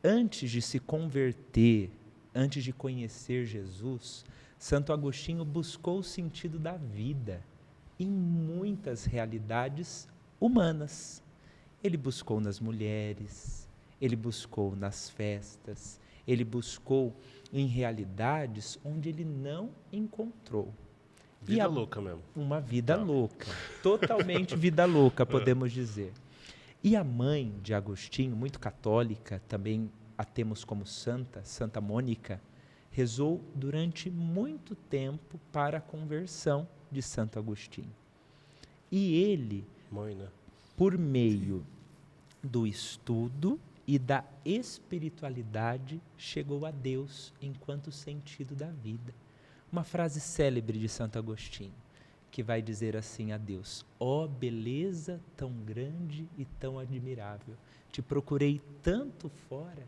Antes de se converter, antes de conhecer Jesus, Santo Agostinho buscou o sentido da vida em muitas realidades humanas. Ele buscou nas mulheres, ele buscou nas festas, ele buscou em realidades onde ele não encontrou. Vida louca mesmo. Uma vida louca, totalmente vida louca, podemos dizer. E a mãe de Agostinho, muito católica, também a temos como santa, Santa Mônica, rezou durante muito tempo para a conversão de Santo Agostinho. E ele, Mãe, né? por meio do estudo e da espiritualidade, chegou a Deus enquanto sentido da vida. Uma frase célebre de Santo Agostinho, que vai dizer assim a Deus: ó beleza tão grande e tão admirável, te procurei tanto fora,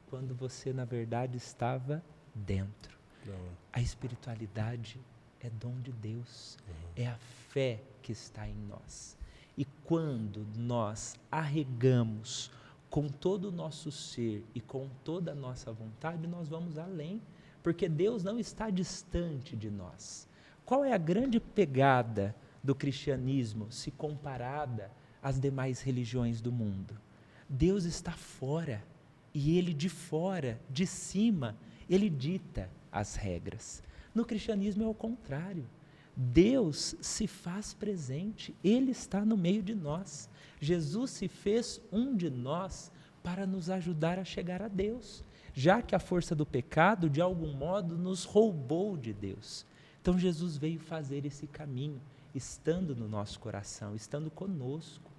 quando você na verdade estava dentro. Não. A espiritualidade é dom de Deus, é a fé que está em nós. E quando nós arregamos com todo o nosso ser e com toda a nossa vontade, nós vamos além, porque Deus não está distante de nós. Qual é a grande pegada do cristianismo se comparada às demais religiões do mundo? Deus está fora, e Ele de fora, de cima, Ele dita as regras. No cristianismo é o contrário. Deus se faz presente, Ele está no meio de nós. Jesus se fez um de nós para nos ajudar a chegar a Deus, já que a força do pecado, de algum modo, nos roubou de Deus. Então Jesus veio fazer esse caminho, estando no nosso coração, estando conosco.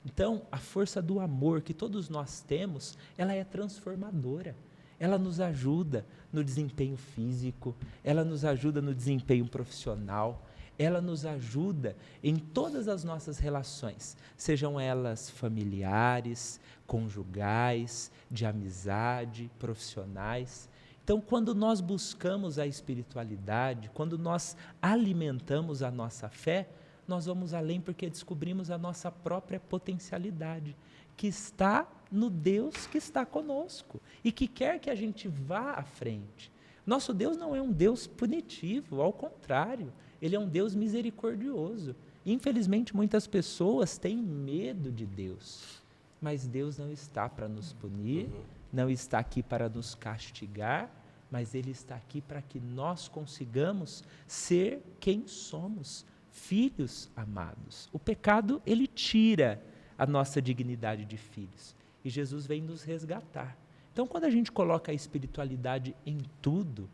Então, a força do amor que todos nós temos, ela é transformadora. Ela nos ajuda no desempenho físico, ela nos ajuda no desempenho profissional, ela nos ajuda em todas as nossas relações, sejam elas familiares, conjugais, de amizade, profissionais. Então, quando nós buscamos a espiritualidade, quando nós alimentamos a nossa fé, nós vamos além porque descobrimos a nossa própria potencialidade, que está no Deus que está conosco e que quer que a gente vá à frente. Nosso Deus não é um Deus punitivo, ao contrário, Ele é um Deus misericordioso. Infelizmente, muitas pessoas têm medo de Deus, mas Deus não está para nos punir, não está aqui para nos castigar, mas Ele está aqui para que nós consigamos ser quem somos, filhos amados. O pecado, ele tira a nossa dignidade de filhos. E Jesus vem nos resgatar. Então, quando a gente coloca a espiritualidade em tudo,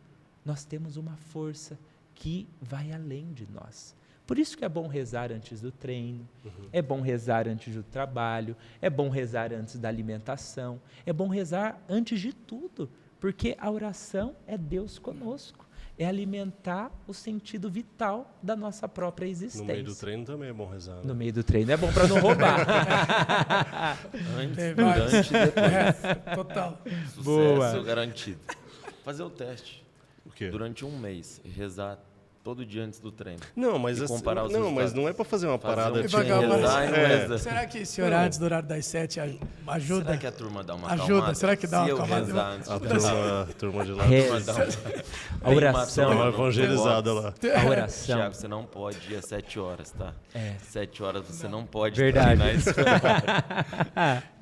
nós temos uma força que vai além de nós. Por isso que é bom rezar antes do treino, é bom rezar antes do trabalho, é bom rezar antes da alimentação, é bom rezar antes de tudo, porque a oração é Deus conosco. É alimentar o sentido vital da nossa própria existência. No meio do treino também é bom rezar, né? No meio do treino é bom para não roubar. Antes, durante e depois. Total. Sucesso Boa. garantido. Fazer o teste. O quê? Durante um mês, rezar todo dia antes do treino. Não, mas, E comparar os resultados. mas não é para fazer uma parada um tipo... dia rezar e não rezar. Será que esse horário antes do horário das 7 ajuda? Será que a turma dá uma Ajuda, acalmada? será que dá uma Se eu acalmada? rezar antes A do turma de lá. Reza. Dá uma- A oração. Dá uma Não, evangelizada lá. A oração. Tiago, você não pode ir às 7 horas, tá? É. 7 horas você não pode Verdade. treinar isso.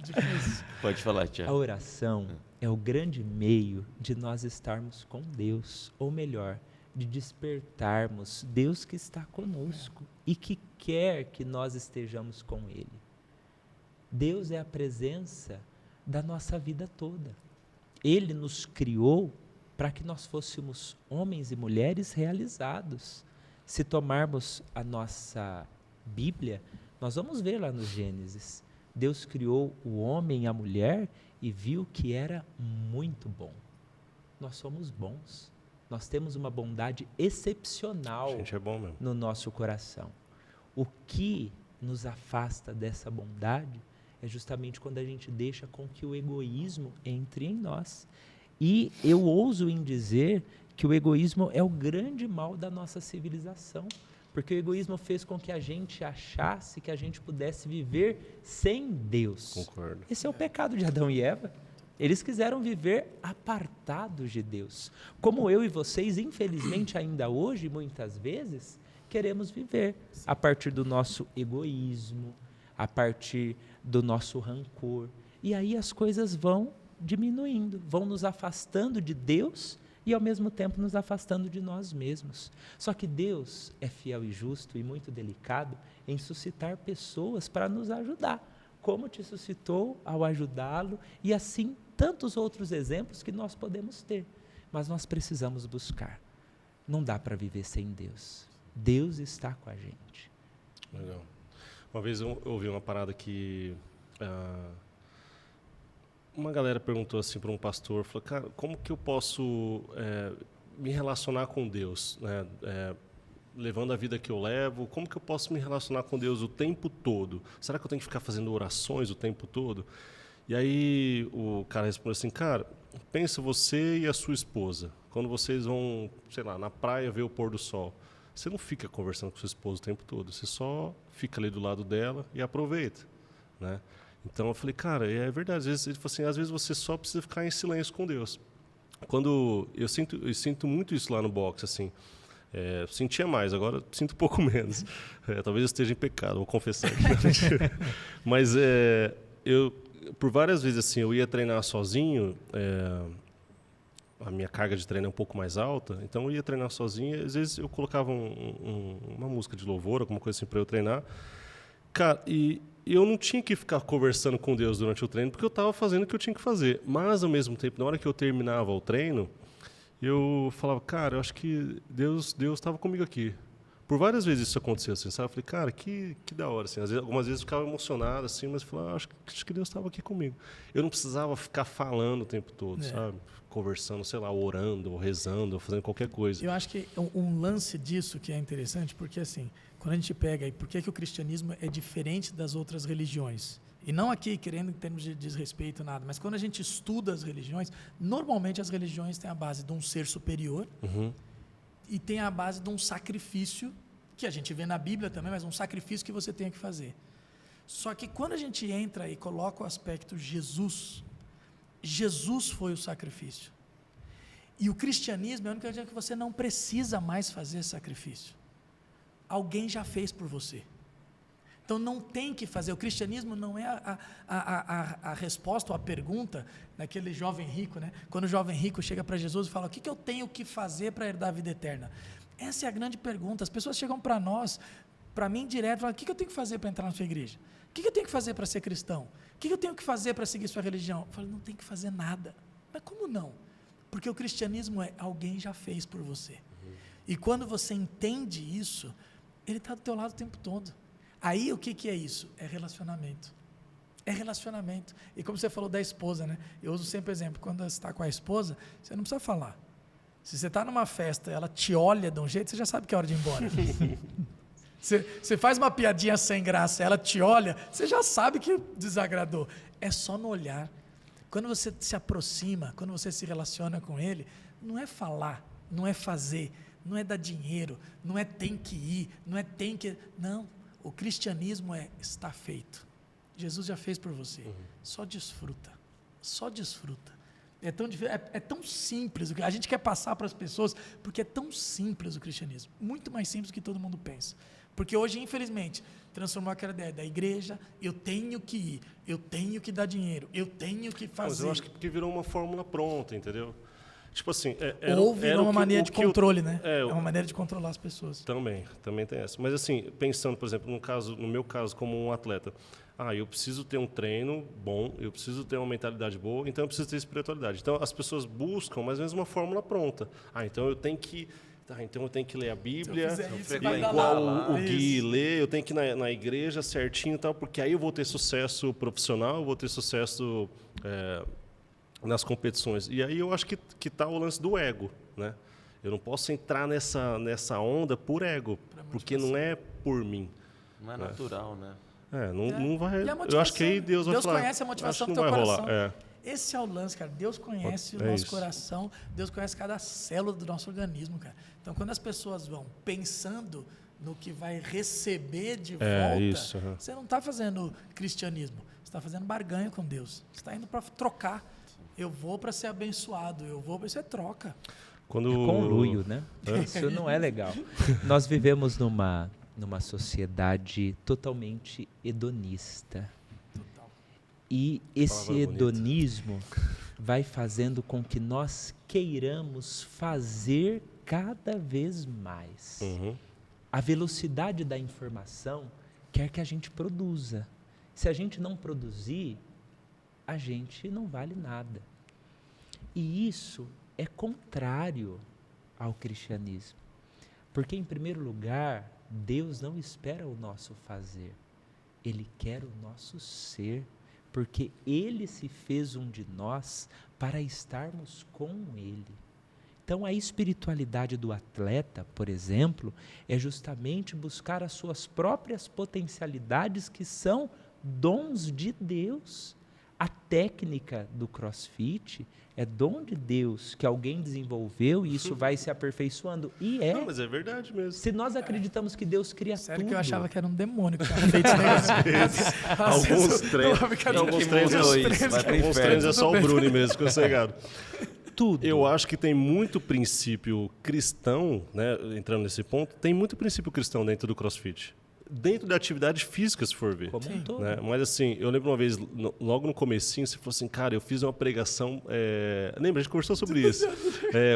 Difícil. Pode falar, A Tiago. oração é o grande meio de nós estarmos com Deus, ou melhor, de despertarmos Deus que está conosco e que quer que nós estejamos com Ele. Deus é a presença da nossa vida toda. Ele nos criou para que nós fôssemos homens e mulheres realizados. Se tomarmos a nossa Bíblia, nós vamos ver lá no Gênesis, Deus criou o homem e a mulher e viu que era muito bom. Nós somos bons. Nós temos uma bondade excepcional A gente é bom mesmo. no nosso coração. O que nos afasta dessa bondade é justamente quando a gente deixa com que o egoísmo entre em nós. E eu ouso em dizer que o egoísmo é o grande mal da nossa civilização, porque o egoísmo fez com que a gente achasse que a gente pudesse viver sem Deus. Concordo. Esse é o pecado de Adão e Eva. Eles quiseram viver apartados de Deus. Como eu e vocês, infelizmente, ainda hoje, muitas vezes, queremos viver a partir do nosso egoísmo, a partir do nosso rancor. E aí as coisas vão diminuindo, vão nos afastando de Deus e, ao mesmo tempo, nos afastando de nós mesmos. Só que Deus é fiel e justo e muito delicado em suscitar pessoas para nos ajudar, como te suscitou ao ajudá-lo, e assim tantos outros exemplos que nós podemos ter. Mas nós precisamos buscar. Não dá para viver sem Deus. Deus está com a gente. Legal. Uma vez eu ouvi uma parada que uma galera perguntou assim para um pastor, falou, cara, como que eu posso me relacionar com Deus, né? Levando a vida que eu levo, como que eu posso me relacionar com Deus o tempo todo? Será que eu tenho que ficar fazendo orações o tempo todo? E aí o cara respondeu assim, cara, pensa você e a sua esposa, quando vocês vão, sei lá, na praia ver o pôr do sol, você não fica conversando com sua esposa o tempo todo, você só fica ali do lado dela e aproveita, né? Então eu falei, cara, é verdade, às vezes, ele falou assim, às vezes você só precisa ficar em silêncio com Deus. Quando eu sinto muito isso lá no boxe, assim, sentia mais, agora sinto um pouco menos. Talvez eu esteja em pecado, vou confessar. Mas eu, por várias vezes, assim, eu ia treinar sozinho, a minha carga de treino é um pouco mais alta, então eu ia treinar sozinho, e às vezes eu colocava uma música de louvor, alguma coisa assim para eu treinar. Cara, e eu não tinha que ficar conversando com Deus durante o treino, porque eu estava fazendo o que eu tinha que fazer. Mas, ao mesmo tempo, na hora que eu terminava o treino, eu falava, cara, eu acho que Deus estava comigo aqui. Por várias vezes isso aconteceu, assim, sabe? Eu falei, cara, que da hora, assim. Algumas vezes eu ficava emocionado, assim, mas eu falava, acho que Deus estava aqui comigo. Eu não precisava ficar falando o tempo todo, sabe? Conversando, sei lá, orando, ou rezando, ou fazendo qualquer coisa. Eu acho que um lance disso que é interessante, porque assim, quando a gente pega aí, por que o cristianismo é diferente das outras religiões? E não aqui querendo em termos de desrespeito, nada, mas quando a gente estuda as religiões, normalmente as religiões têm a base de um ser superior e tem a base de um sacrifício, que a gente vê na Bíblia também, mas um sacrifício que você tem que fazer. Só que quando a gente entra e coloca o aspecto Jesus foi o sacrifício. E o cristianismo é a única religião que você não precisa mais fazer sacrifício. Alguém já fez por você. Então não tem que fazer. O cristianismo não é a resposta ou a pergunta daquele jovem rico, né? Quando o jovem rico chega para Jesus e fala, o que eu tenho que fazer para herdar a vida eterna? Essa é a grande pergunta. As pessoas chegam para nós, para mim direto, falam, o que eu tenho que fazer para entrar na sua igreja? O que eu tenho que fazer para ser cristão? O que eu tenho que fazer para seguir sua religião? Eu falo, não tem que fazer nada. Mas como não? Porque o cristianismo alguém já fez por você. E quando você entende isso, ele está do teu lado o tempo todo. Aí o que é isso? É relacionamento. É relacionamento. E como você falou da esposa, né? Eu uso sempre o exemplo, quando você está com a esposa, você não precisa falar. Se você está numa festa, ela te olha de um jeito, você já sabe que é hora de ir embora. Você faz uma piadinha sem graça, ela te olha, você já sabe que desagradou. É só no olhar. Quando você se aproxima, quando você se relaciona com ele, não é falar, não é fazer, não é dar dinheiro, não é tem que ir, não é tem que... Não, o cristianismo está feito. Jesus já fez por você. Só desfruta. Só desfruta. É tão simples. A gente quer passar para as pessoas porque é tão simples o cristianismo. Muito mais simples do que todo mundo pensa. Porque hoje, infelizmente, transformou aquela ideia da igreja, eu tenho que ir, eu tenho que dar dinheiro, eu tenho que fazer. Mas eu acho que porque virou uma fórmula pronta, entendeu? Tipo assim, Ou virou uma maneira de controle, né? É uma maneira de controlar as pessoas. Também tem essa. Mas assim, pensando, por exemplo, no meu caso, como um atleta, eu preciso ter um treino bom, eu preciso ter uma mentalidade boa, então eu preciso ter espiritualidade. Então as pessoas buscam mais ou menos uma fórmula pronta. Então eu tenho que ler a Bíblia, igual o Gui lê, eu tenho que ir na igreja certinho e tal, porque aí eu vou ter sucesso profissional, eu vou ter sucesso nas competições. E aí eu acho que tá o lance do ego, né? Eu não posso entrar nessa onda por ego, porque não é por mim. Não é natural, né? Não vai. E a Eu acho que aí Deus vai falar. Deus conhece a motivação do não teu vai coração. rolar. Esse é o lance, cara. Deus conhece o nosso coração, Deus conhece cada célula do nosso organismo, cara. Então, quando as pessoas vão pensando no que vai receber de volta, você não está fazendo cristianismo, você está fazendo barganha com Deus. Você está indo para trocar. Eu vou para ser abençoado, eu vou para ser troca. Conluio, né? Isso não é legal. Nós vivemos numa sociedade totalmente hedonista. Total. E esse hedonismo vai fazendo com que nós queiramos fazer cada vez mais. A velocidade da informação quer que a gente produza. Se a gente não produzir, a gente não vale nada. E isso é contrário ao cristianismo. Porque, em primeiro lugar, Deus não espera o nosso fazer. Ele quer o nosso ser. Porque Ele se fez um de nós para estarmos com Ele. Então, a espiritualidade do atleta, por exemplo, é justamente buscar as suas próprias potencialidades, que são dons de Deus. A técnica do CrossFit é dom de Deus, que alguém desenvolveu, e isso vai se aperfeiçoando. Não, mas é verdade mesmo. Se nós acreditamos que Deus cria Sério tudo... que eu achava que era um demônio que tinha feito isso. Alguns treinos é só o Bruni mesmo, que eu sei, gado. Tudo. Eu acho que tem muito princípio cristão, né, entrando nesse ponto, tem muito princípio cristão dentro do CrossFit. Dentro da atividade física, se for ver. Como um todo. Né? Mas assim, eu lembro uma vez, logo no comecinho, você falou assim, cara, eu fiz uma pregação, lembra, a gente conversou sobre isso,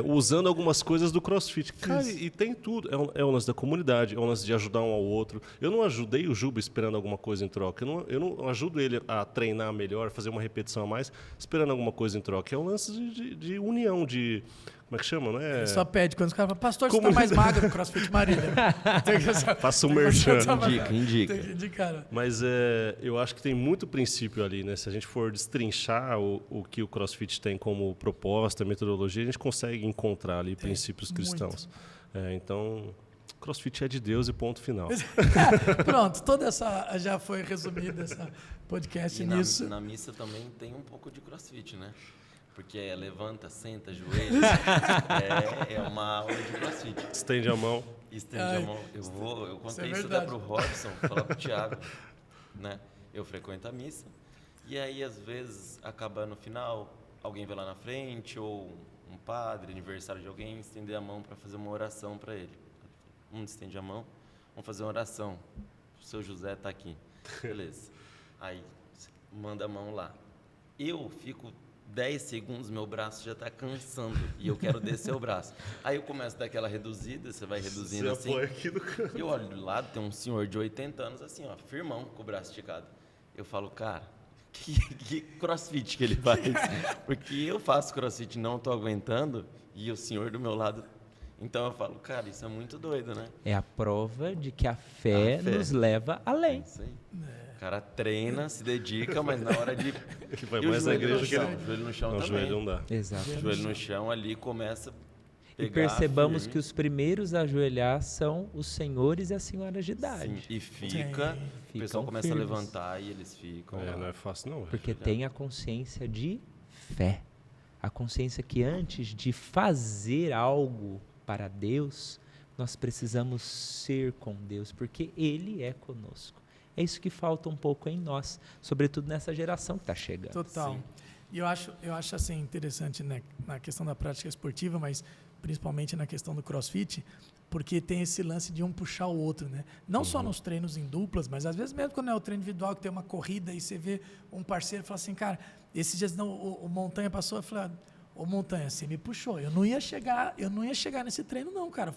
usando algumas coisas do CrossFit. Cara, e tem tudo, é o lance da comunidade, é o lance de ajudar um ao outro. Eu não ajudei o Juba esperando alguma coisa em troca, eu não ajudo ele a treinar melhor, fazer uma repetição a mais, esperando alguma coisa em troca. É um lance de união, de... Como é que chama, não é? Ele só pede quando os caras falam, pastor, você está mais magro no CrossFit Marília. Faça um merchan. Indica. Tem que indicar, né? Mas eu acho que tem muito princípio ali, né? Se a gente for destrinchar o que o CrossFit tem como proposta, metodologia, a gente consegue encontrar ali princípios cristãos. Então, CrossFit é de Deus e ponto final. Pronto, toda essa já foi resumida, essa podcast nisso. Na missa também tem um pouco de CrossFit, né? Porque levanta, senta, joelho. É uma aula de CrossFit. Estende a mão. Estende a mão. Eu contei isso até pro Robson, falar pro Thiago, né? Eu frequento a missa. E aí, às vezes, acaba no final, alguém vai lá na frente, ou um padre, aniversário de alguém, estender a mão para fazer uma oração para ele. Estende a mão, vamos fazer uma oração. O seu José está aqui. Beleza. Aí, manda a mão lá. Eu fico 10 segundos, meu braço já está cansando e eu quero descer o braço. Aí eu começo a dar aquela reduzida, você vai reduzindo assim. Você apoia aqui no canto. E eu olho do lado, tem um senhor de 80 anos assim, ó, firmão, com o braço esticado. Eu falo, cara, que crossfit que ele faz? Porque eu faço crossfit e não estou aguentando e o senhor do meu lado... Então eu falo, cara, isso é muito doido, né? É a prova de que a fé nos leva além. É isso aí. O cara treina, se dedica, mas na hora de... Que vai mais na igreja que o joelho no chão não, também. o joelho não dá. Exato. O joelho no chão ali começa a pegar. E percebamos firme. que os primeiros a ajoelhar são os senhores e as senhoras de idade. Sim, e fica, o pessoal começa firmes. a levantar e eles ficam lá. Não é fácil não. Porque tem a consciência de fé. A consciência que antes de fazer algo para Deus, nós precisamos ser com Deus, porque Ele é conosco. É isso que falta um pouco em nós, sobretudo nessa geração que está chegando. Total. Sim. E eu acho assim, interessante, né, na questão da prática esportiva, mas principalmente na questão do CrossFit, porque tem esse lance de um puxar o outro, né? Não só nos treinos em duplas, mas às vezes mesmo quando é o treino individual, que tem uma corrida e você vê um parceiro e fala assim, cara, esses dias o Montanha passou e falou, Ô, Montanha, você me puxou. Eu não ia chegar nesse treino, não, cara.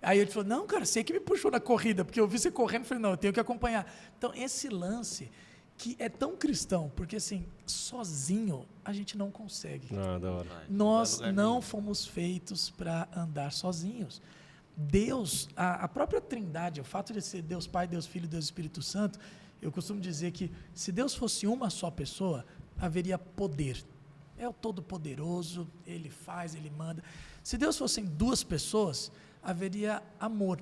Aí ele falou, não, cara, você que me puxou na corrida, porque eu vi você correndo, falei, não, eu tenho que acompanhar. Então, esse lance que é tão cristão, porque assim, sozinho a gente não consegue. Ah, da hora. Nós não fomos feitos para andar sozinhos. Deus, a própria Trindade, o fato de ser Deus Pai, Deus Filho e Deus Espírito Santo, eu costumo dizer que se Deus fosse uma só pessoa, haveria poder. É o Todo-Poderoso, Ele faz, Ele manda. Se Deus fossem duas pessoas, haveria amor.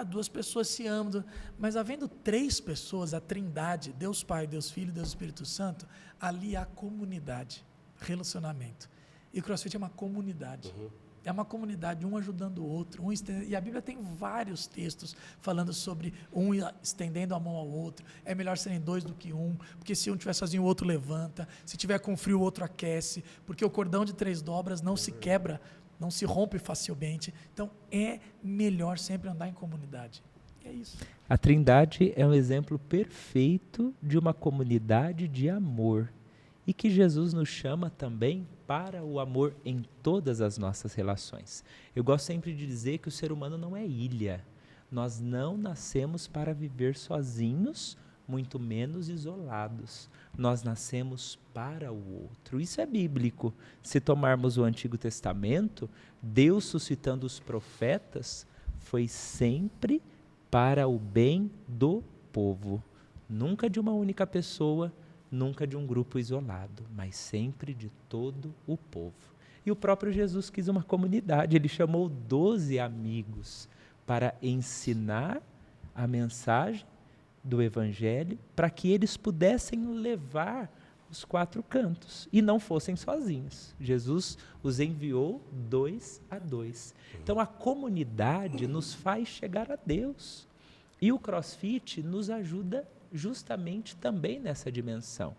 Duas pessoas se amam, mas havendo três pessoas, a Trindade, Deus Pai, Deus Filho e Deus Espírito Santo, ali há comunidade, relacionamento. E o CrossFit é uma comunidade. É uma comunidade, um ajudando o outro. E a Bíblia tem vários textos falando sobre um estendendo a mão ao outro. É melhor serem dois do que um, porque se um estiver sozinho, o outro levanta. Se tiver com frio, o outro aquece. Porque o cordão de 3 dobras não se quebra, não se rompe facilmente. Então, é melhor sempre andar em comunidade. É isso. A Trindade é um exemplo perfeito de uma comunidade de amor. E que Jesus nos chama também para o amor em todas as nossas relações. Eu gosto sempre de dizer que o ser humano não é ilha. Nós não nascemos para viver sozinhos, muito menos isolados. Nós nascemos para o outro. Isso é bíblico. Se tomarmos o Antigo Testamento, Deus suscitando os profetas foi sempre para o bem do povo. Nunca de uma única pessoa, nunca de um grupo isolado, mas sempre de todo o povo. E o próprio Jesus quis uma comunidade, ele chamou 12 amigos para ensinar a mensagem do Evangelho, para que eles pudessem levar os 4 cantos e não fossem sozinhos. Jesus os enviou 2 a 2. Então a comunidade nos faz chegar a Deus. E o CrossFit nos ajuda justamente também nessa dimensão,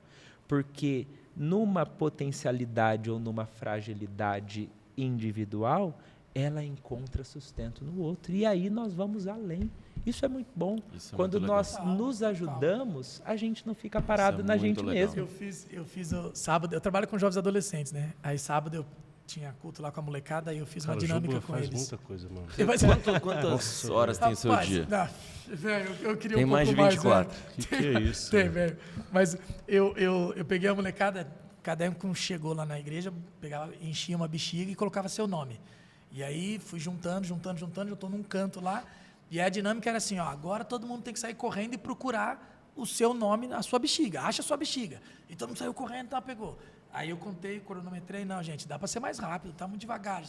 porque numa potencialidade ou numa fragilidade individual, ela encontra sustento no outro, e aí nós vamos além. Isso é muito bom. Quando nós nos ajudamos, a gente não fica parado na gente mesmo. Eu fiz o sábado, eu trabalho com jovens adolescentes, né? Aí sábado eu tinha culto lá com a molecada, aí eu fiz uma dinâmica com eles. Muita coisa, mano. Quantas horas tem seu dia? Velho, eu queria tem um mais de pouco 24. Que é isso? Tem, velho. Mas eu peguei a molecada, cada um chegou lá na igreja, pegava, enchia uma bexiga e colocava seu nome. E aí fui juntando, eu estou num canto lá, e a dinâmica era assim, ó, agora todo mundo tem que sair correndo e procurar o seu nome, a sua bexiga, acha a sua bexiga. E todo mundo saiu correndo, tá, pegou. Aí eu contei, cronometrei, não, gente, dá para ser mais rápido, tá muito devagar.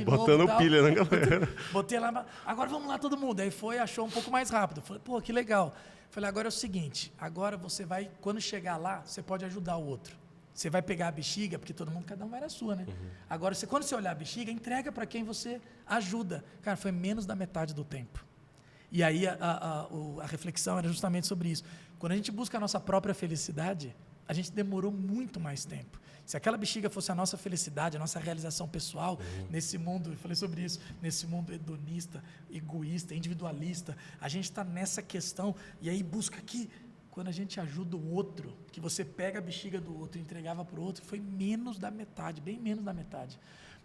Botando novo, pilha, né, galera? Botei lá, agora vamos lá todo mundo. Aí foi, achou um pouco mais rápido. Falei, pô, que legal. Falei, agora é o seguinte, agora você vai, quando chegar lá, você pode ajudar o outro. Você vai pegar a bexiga, porque todo mundo, cada um vai na sua, né? Agora, quando você olhar a bexiga, entrega para quem você ajuda. Cara, foi menos da metade do tempo. E aí a reflexão era justamente sobre isso. Quando a gente busca a nossa própria felicidade, a gente demorou muito mais tempo. Se aquela bexiga fosse a nossa felicidade, a nossa realização pessoal, nesse mundo, eu falei sobre isso, nesse mundo hedonista, egoísta, individualista, a gente está nessa questão, e aí busca aqui, quando a gente ajuda o outro, que você pega a bexiga do outro e entregava para o outro, foi menos da metade, bem menos da metade.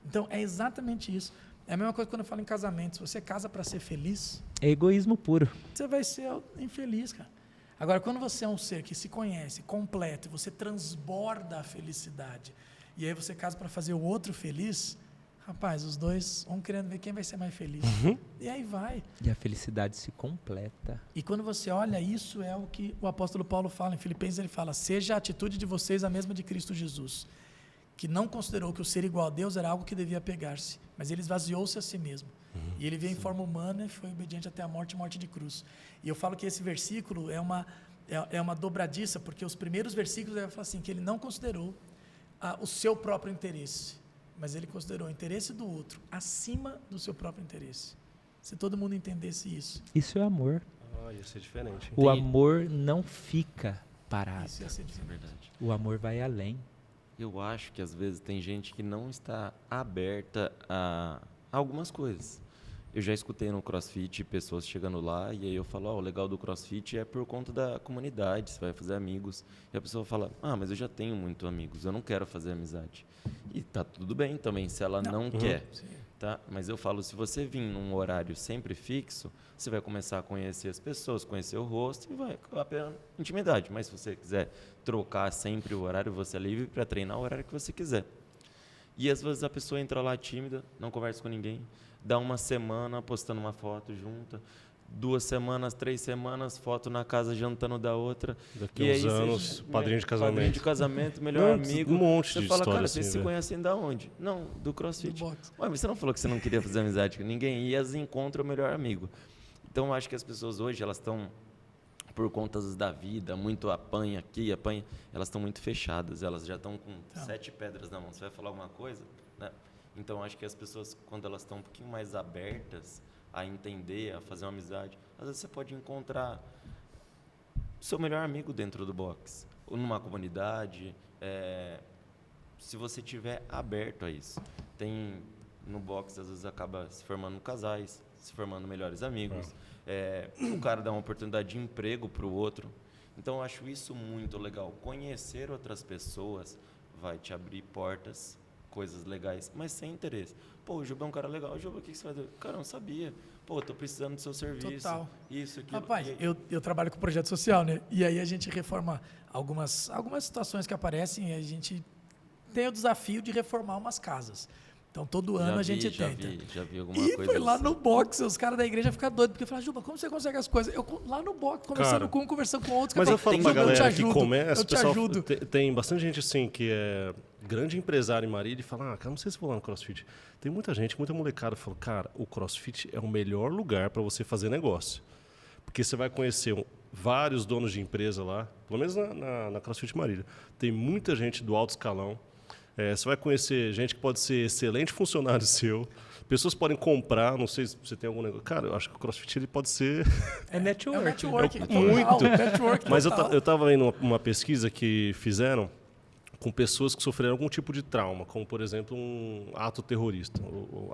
Então, é exatamente isso. É a mesma coisa quando eu falo em casamento. Se você casa para ser feliz... É egoísmo puro. Você vai ser infeliz, cara. Agora, quando você é um ser que se conhece, completo, você transborda a felicidade, e aí você casa para fazer o outro feliz, rapaz, os dois vão querendo ver quem vai ser mais feliz. E aí vai. E a felicidade se completa. E quando você olha, isso é o que o apóstolo Paulo fala. Em Filipenses ele fala, seja a atitude de vocês a mesma de Cristo Jesus, que não considerou que o ser igual a Deus era algo que devia pegar-se, mas ele esvaziou-se a si mesmo. E ele veio em forma humana e foi obediente até a morte de cruz. E eu falo que esse versículo é uma dobradiça, porque os primeiros versículos ele fala assim, que ele não considerou o seu próprio interesse, mas ele considerou o interesse do outro acima do seu próprio interesse. Se todo mundo entendesse isso. Isso é amor. Ia ser diferente. O amor não fica parado. Isso ia ser diferente. Verdade. O amor vai além. Eu acho que às vezes tem gente que não está aberta a algumas coisas. Eu já escutei no CrossFit pessoas chegando lá e aí eu falo, o legal do CrossFit é por conta da comunidade, você vai fazer amigos. E a pessoa fala, mas eu já tenho muitos amigos, eu não quero fazer amizade. E tá tudo bem também, se ela não quer. Sim. Tá? Mas eu falo, se você vir num horário sempre fixo, você vai começar a conhecer as pessoas, conhecer o rosto e vai acabar pegando intimidade. Mas se você quiser trocar sempre o horário, você é livre para treinar o horário que você quiser. E às vezes a pessoa entra lá tímida, não conversa com ninguém, dá uma semana postando uma foto junta, 2 semanas, 3 semanas, foto na casa jantando da outra. Daqui e uns aí anos, padrinho de casamento. Padrinho de casamento, melhor Não, amigo. um monte você de fala, história cara, assim, vocês se velho. conhecem da onde? Não, do CrossFit. Do boxe. Ué, mas você não falou que você não queria fazer amizade com ninguém? E as encontram o melhor amigo. Então, eu acho que as pessoas hoje, elas estão, por contas da vida, muito apanha aqui, apanha, elas estão muito fechadas. Elas já estão com 7 pedras na mão. Você vai falar alguma coisa? Né? Então, acho que as pessoas, quando elas estão um pouquinho mais abertas a entender, a fazer uma amizade, às vezes você pode encontrar seu melhor amigo dentro do boxe, ou numa comunidade, se você estiver aberto a isso. Tem, no boxe, às vezes acaba se formando casais, se formando melhores amigos, o cara dá uma oportunidade de emprego para o outro. Então, eu acho isso muito legal. Conhecer outras pessoas vai te abrir portas, coisas legais, mas sem interesse. Pô, o Juba é um cara legal. Juba, o que você vai fazer? Cara, eu não sabia. Pô, eu tô precisando do seu serviço. Total. Isso, aquilo. Rapaz, eu trabalho com projeto social, né? E aí a gente reforma algumas situações que aparecem e a gente tem o desafio de reformar umas casas. Então, todo ano a gente tenta. Já vi alguma E coisa foi lá assim. no boxe, os caras da igreja ficam doidos, porque falaram, Juba, como você consegue as coisas? Eu lá no boxe, conversando com um, conversando com outro. Mas eu falo pra galera que eu começa, te pessoal, ajudo. tem bastante gente assim que é grande empresário em Marília e fala, cara, não sei se vou lá no CrossFit. Tem muita gente, muita molecada, fala, cara, o CrossFit é o melhor lugar para você fazer negócio. Porque você vai conhecer vários donos de empresa lá, pelo menos na CrossFit Marília. Tem muita gente do alto escalão. Você vai conhecer gente que pode ser excelente funcionário seu. Pessoas podem comprar, não sei se você tem algum negócio. Cara, eu acho que o CrossFit ele pode ser... É network. network muito. Network Mas eu total. estava vendo uma pesquisa que fizeram com pessoas que sofreram algum tipo de trauma, como, por exemplo, um ato terrorista.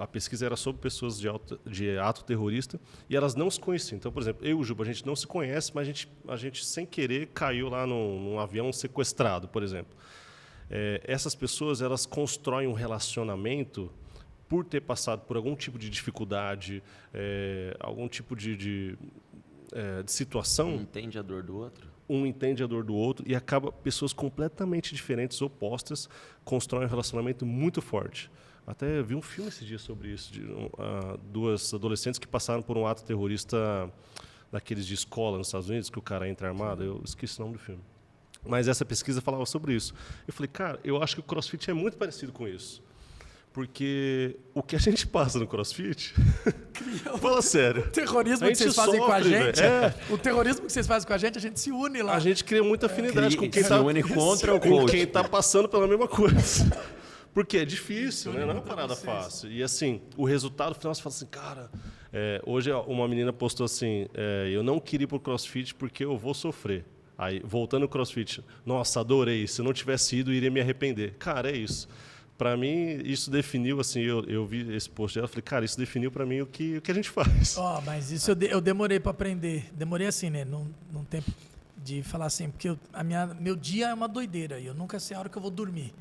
A pesquisa era sobre pessoas de ato terrorista e elas não se conheciam. Então, por exemplo, eu e o Juba, a gente não se conhece, mas a gente sem querer, caiu lá num avião sequestrado, por exemplo. Essas pessoas, elas constroem um relacionamento por ter passado por algum tipo de dificuldade, algum tipo de situação. Entende a dor do outro? Um entende a dor do outro e acaba pessoas completamente diferentes, opostas, constroem um relacionamento muito forte. Até vi um filme esse dia sobre isso, de 2 adolescentes que passaram por um ato terrorista daqueles de escola nos Estados Unidos, que o cara entra armado. Eu esqueci o nome do filme. Mas essa pesquisa falava sobre isso. Eu falei, cara, eu acho que o CrossFit é muito parecido com isso. Porque o que a gente passa no CrossFit... Fala sério. O terrorismo A que vocês gente fazem com a sofre, gente, velho. o terrorismo que vocês fazem com a gente se une lá. A gente cria muita afinidade com quem Se está une contra o coach. passando pela mesma coisa. Porque é difícil, né? Não é uma parada fácil. E assim, o resultado final você fala assim, cara... hoje uma menina postou assim, eu não queria ir pro CrossFit porque eu vou sofrer. Aí, voltando ao CrossFit, nossa, adorei. Se eu não tivesse ido, eu iria me arrepender. Cara, é isso. Para mim, isso definiu, assim, eu vi esse post dela, falei, cara, isso definiu para mim o que a gente faz. Mas isso eu demorei para aprender. Demorei assim, né? Num tempo de falar assim, porque meu dia é uma doideira e eu nunca sei a hora que eu vou dormir.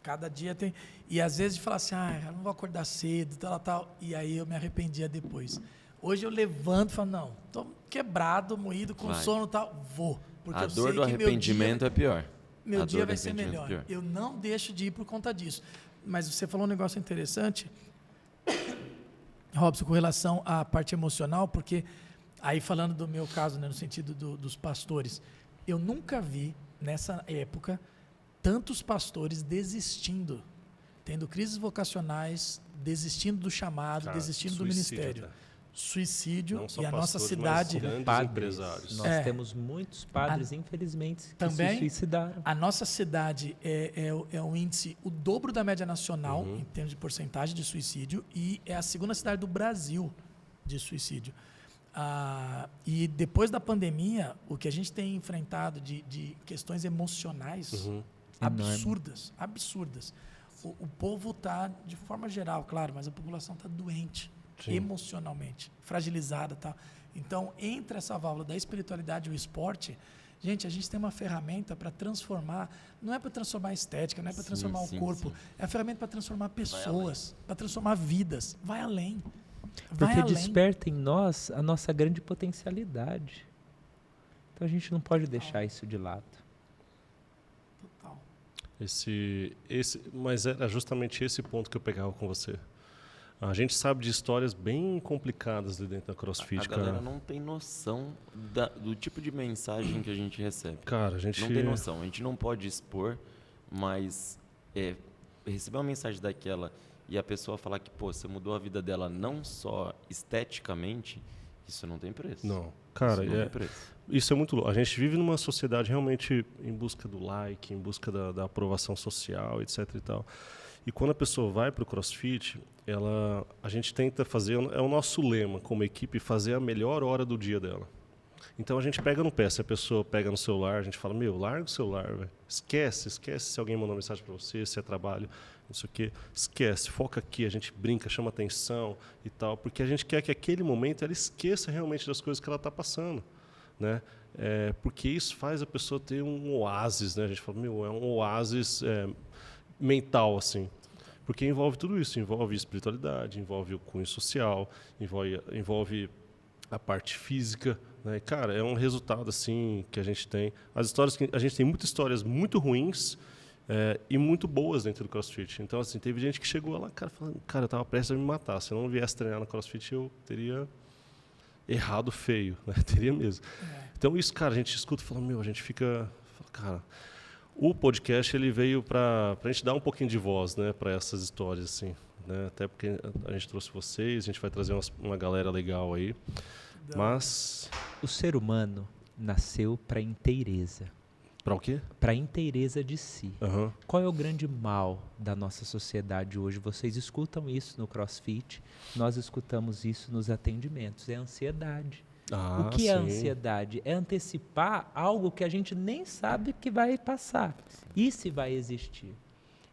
Cada dia tem... E às vezes de falar assim, eu não vou acordar cedo, tal. E aí eu me arrependia depois. Hoje eu levanto e falo, não, tô quebrado, moído, com sono e tal, vou. Porque A eu dor sei do que arrependimento é pior. meu A dia dor do vai ser arrependimento é melhor. pior. Eu não deixo de ir por conta disso. Mas você falou um negócio interessante, Robson, com relação à parte emocional, porque aí falando do meu caso, né, no sentido dos pastores, eu nunca vi, nessa época, tantos pastores desistindo, tendo crises vocacionais, desistindo do chamado, Cara, desistindo do suicídio ministério. até. Suicídio, Não só e a nossa pastores, cidade... mas grandes Padres. empresários. Nós temos muitos padres, infelizmente, que Também? se suicidaram. A nossa cidade é um índice, o dobro da média nacional, em termos de porcentagem de suicídio, e é a segunda cidade do Brasil de suicídio. E depois da pandemia, o que a gente tem enfrentado de questões emocionais absurdas. O povo está, de forma geral, claro, mas a população está doente. emocionalmente, fragilizada, tá? Então, entre essa válvula da espiritualidade e o esporte, gente, a gente tem uma ferramenta para transformar, não é para transformar a estética, não é para transformar o corpo, é a ferramenta para transformar pessoas, para transformar vidas. Vai além. Porque desperta em nós a nossa grande potencialidade. Então a gente não pode deixar isso de lado. Total. Mas era justamente esse ponto que eu pegava com você. A gente sabe de histórias bem complicadas ali dentro da CrossFit, cara. A galera não tem noção do tipo de mensagem que a gente recebe. Cara, a gente... Não tem noção. A gente não pode expor, mas receber uma mensagem daquela e a pessoa falar que, pô, você mudou a vida dela não só esteticamente, isso não tem preço. Não. Cara, isso não tem preço. Isso é muito louco. A gente vive numa sociedade realmente em busca do like, em busca da aprovação social, etc e tal. E quando a pessoa vai para o CrossFit, a gente tenta fazer, é o nosso lema como equipe, fazer a melhor hora do dia dela. Então a gente pega no pé, se a pessoa pega no celular, a gente fala, larga o celular, véio. Esquece se alguém mandou mensagem para você, se é trabalho, não sei o quê. Esquece, foca aqui, a gente brinca, chama atenção e tal, porque a gente quer que aquele momento ela esqueça realmente das coisas que ela está passando, né? Porque isso faz a pessoa ter um oásis, né? A gente fala, é um oásis mental, assim. Porque envolve tudo isso, envolve espiritualidade, envolve o cunho social, envolve a parte física, né? Cara, é um resultado assim que a gente tem. A gente tem muitas histórias muito ruins e muito boas dentro do CrossFit. Então, assim, teve gente que chegou lá, cara, falando, cara, eu estava prestes a me matar. Se eu não viesse treinar no CrossFit, eu teria errado feio, né? Teria mesmo. Então, isso, cara, a gente escuta e fala, a gente fica, cara... O podcast ele veio para a gente dar um pouquinho de voz, né, para essas histórias, assim, né? Até porque a gente trouxe vocês, a gente vai trazer uma galera legal aí. Mas o ser humano nasceu para inteireza. Para o quê? Para inteireza de si. Uhum. Qual é o grande mal da nossa sociedade hoje? Vocês escutam isso no CrossFit, nós escutamos isso nos atendimentos. É a ansiedade. O que é a ansiedade? É antecipar algo que a gente nem sabe que vai passar e se vai existir.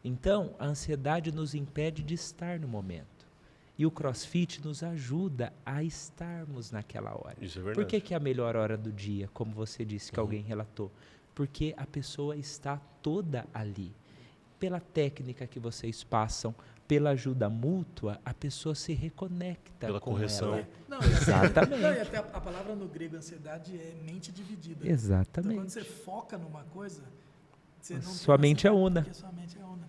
Então, a ansiedade nos impede de estar no momento. E o CrossFit nos ajuda a estarmos naquela hora. Isso é verdade. Por que é a melhor hora do dia, como você disse, que alguém relatou? Porque a pessoa está toda ali. Pela técnica que vocês passam, pela ajuda mútua, a pessoa se reconecta pela com correção. ela. Não, Exatamente. Não, e até a palavra no grego, ansiedade, é mente dividida. Exatamente. Então, quando você foca numa coisa, você não sua mente é una. Porque sua mente é una.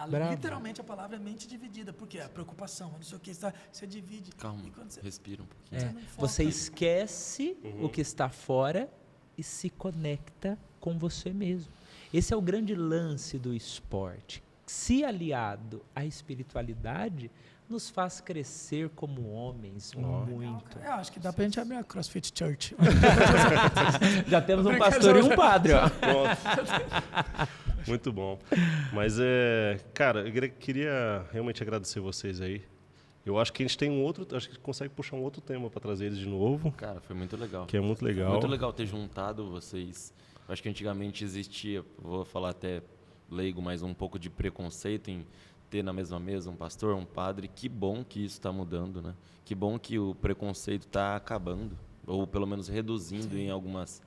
Bravo. Literalmente a palavra é mente dividida. Por quê? A preocupação, não sei o que, você divide. Calma, e quando você, respira um pouquinho. você não foca. Você esquece o que está fora e se conecta com você mesmo. Esse é o grande lance do esporte. Se aliado à espiritualidade, nos faz crescer como homens muito. Eu acho que dá pra gente abrir a CrossFit Church. Já temos um pastor e um padre, ó. Muito bom. Mas, cara, eu queria realmente agradecer vocês aí. Eu acho que a gente tem acho que consegue puxar um outro tema para trazer eles de novo. Cara, foi muito legal. Que é muito legal. Muito legal ter juntado vocês. Eu acho que antigamente existia, vou falar até leigo, mas um pouco de preconceito em ter na mesma mesa um pastor, um padre. Que bom que isso está mudando, né? Que bom que o preconceito está acabando, ou pelo menos reduzindo em algumas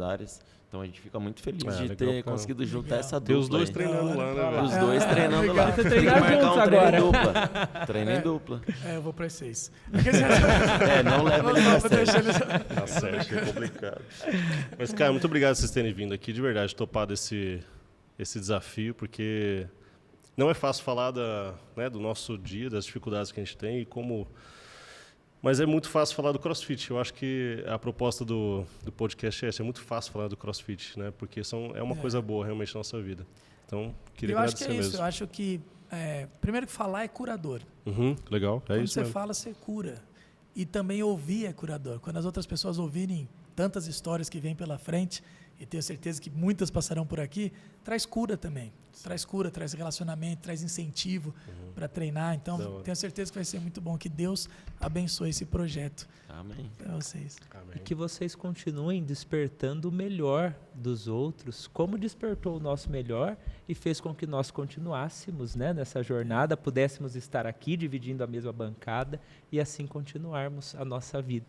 áreas. Então a gente fica muito feliz de legal, ter cara. conseguido juntar essa dupla. Ter os dois aí. treinando lá, né? Os velho? dois treinando lá. Você Tem que treinar marcar juntos um treino agora. em dupla. Treino em dupla. Eu vou pra vocês. Não leva ele pra sério. Tá certo, é complicado. Mas, cara, muito obrigado por vocês terem vindo aqui, de verdade, topado esse desafio, porque não é fácil falar do nosso dia, das dificuldades que a gente tem e como... Mas é muito fácil falar do CrossFit. Eu acho que a proposta do podcast é essa. É muito fácil falar do CrossFit, né? Porque é uma coisa boa realmente na nossa vida. Então, queria agradecer mesmo. Eu acho que é isso. Eu acho que, primeiro que falar é curador. Legal, Quando isso você mesmo. fala, você cura. E também ouvir é curador. Quando as outras pessoas ouvirem tantas histórias que vêm pela frente, e tenho certeza que muitas passarão por aqui, traz cura também. Traz cura, traz relacionamento, traz incentivo para treinar. Então, tenho certeza que vai ser muito bom. Que Deus abençoe esse projeto. Amém. Para vocês. Amém. E que vocês continuem despertando o melhor dos outros, como despertou o nosso melhor e fez com que nós continuássemos, né, nessa jornada, pudéssemos estar aqui dividindo a mesma bancada e assim continuarmos a nossa vida.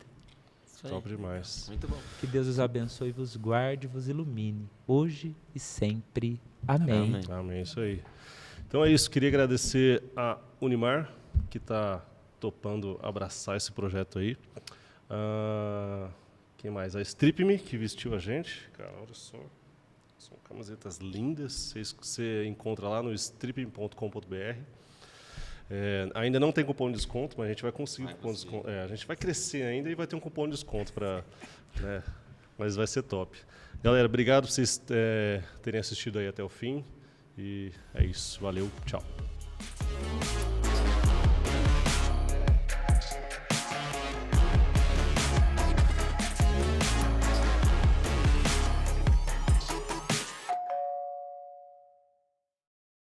Isso aí. Top demais. Muito bom. Que Deus os abençoe, vos guarde, vos ilumine, hoje e sempre. Amém. Amém. Amém, isso aí. Então é isso, queria agradecer a Unimar, que está topando abraçar esse projeto aí. Quem mais? A Strip Me, que vestiu a gente. Cara, olha só. São camisetas lindas. Você encontra lá no stripme.com.br. Ainda não tem cupom de desconto, mas a gente vai conseguir cupom de desconto. A gente vai crescer ainda e vai ter um cupom de desconto para, né, mas vai ser top. Galera, obrigado por vocês terem assistido aí até o fim. E é isso. Valeu. Tchau.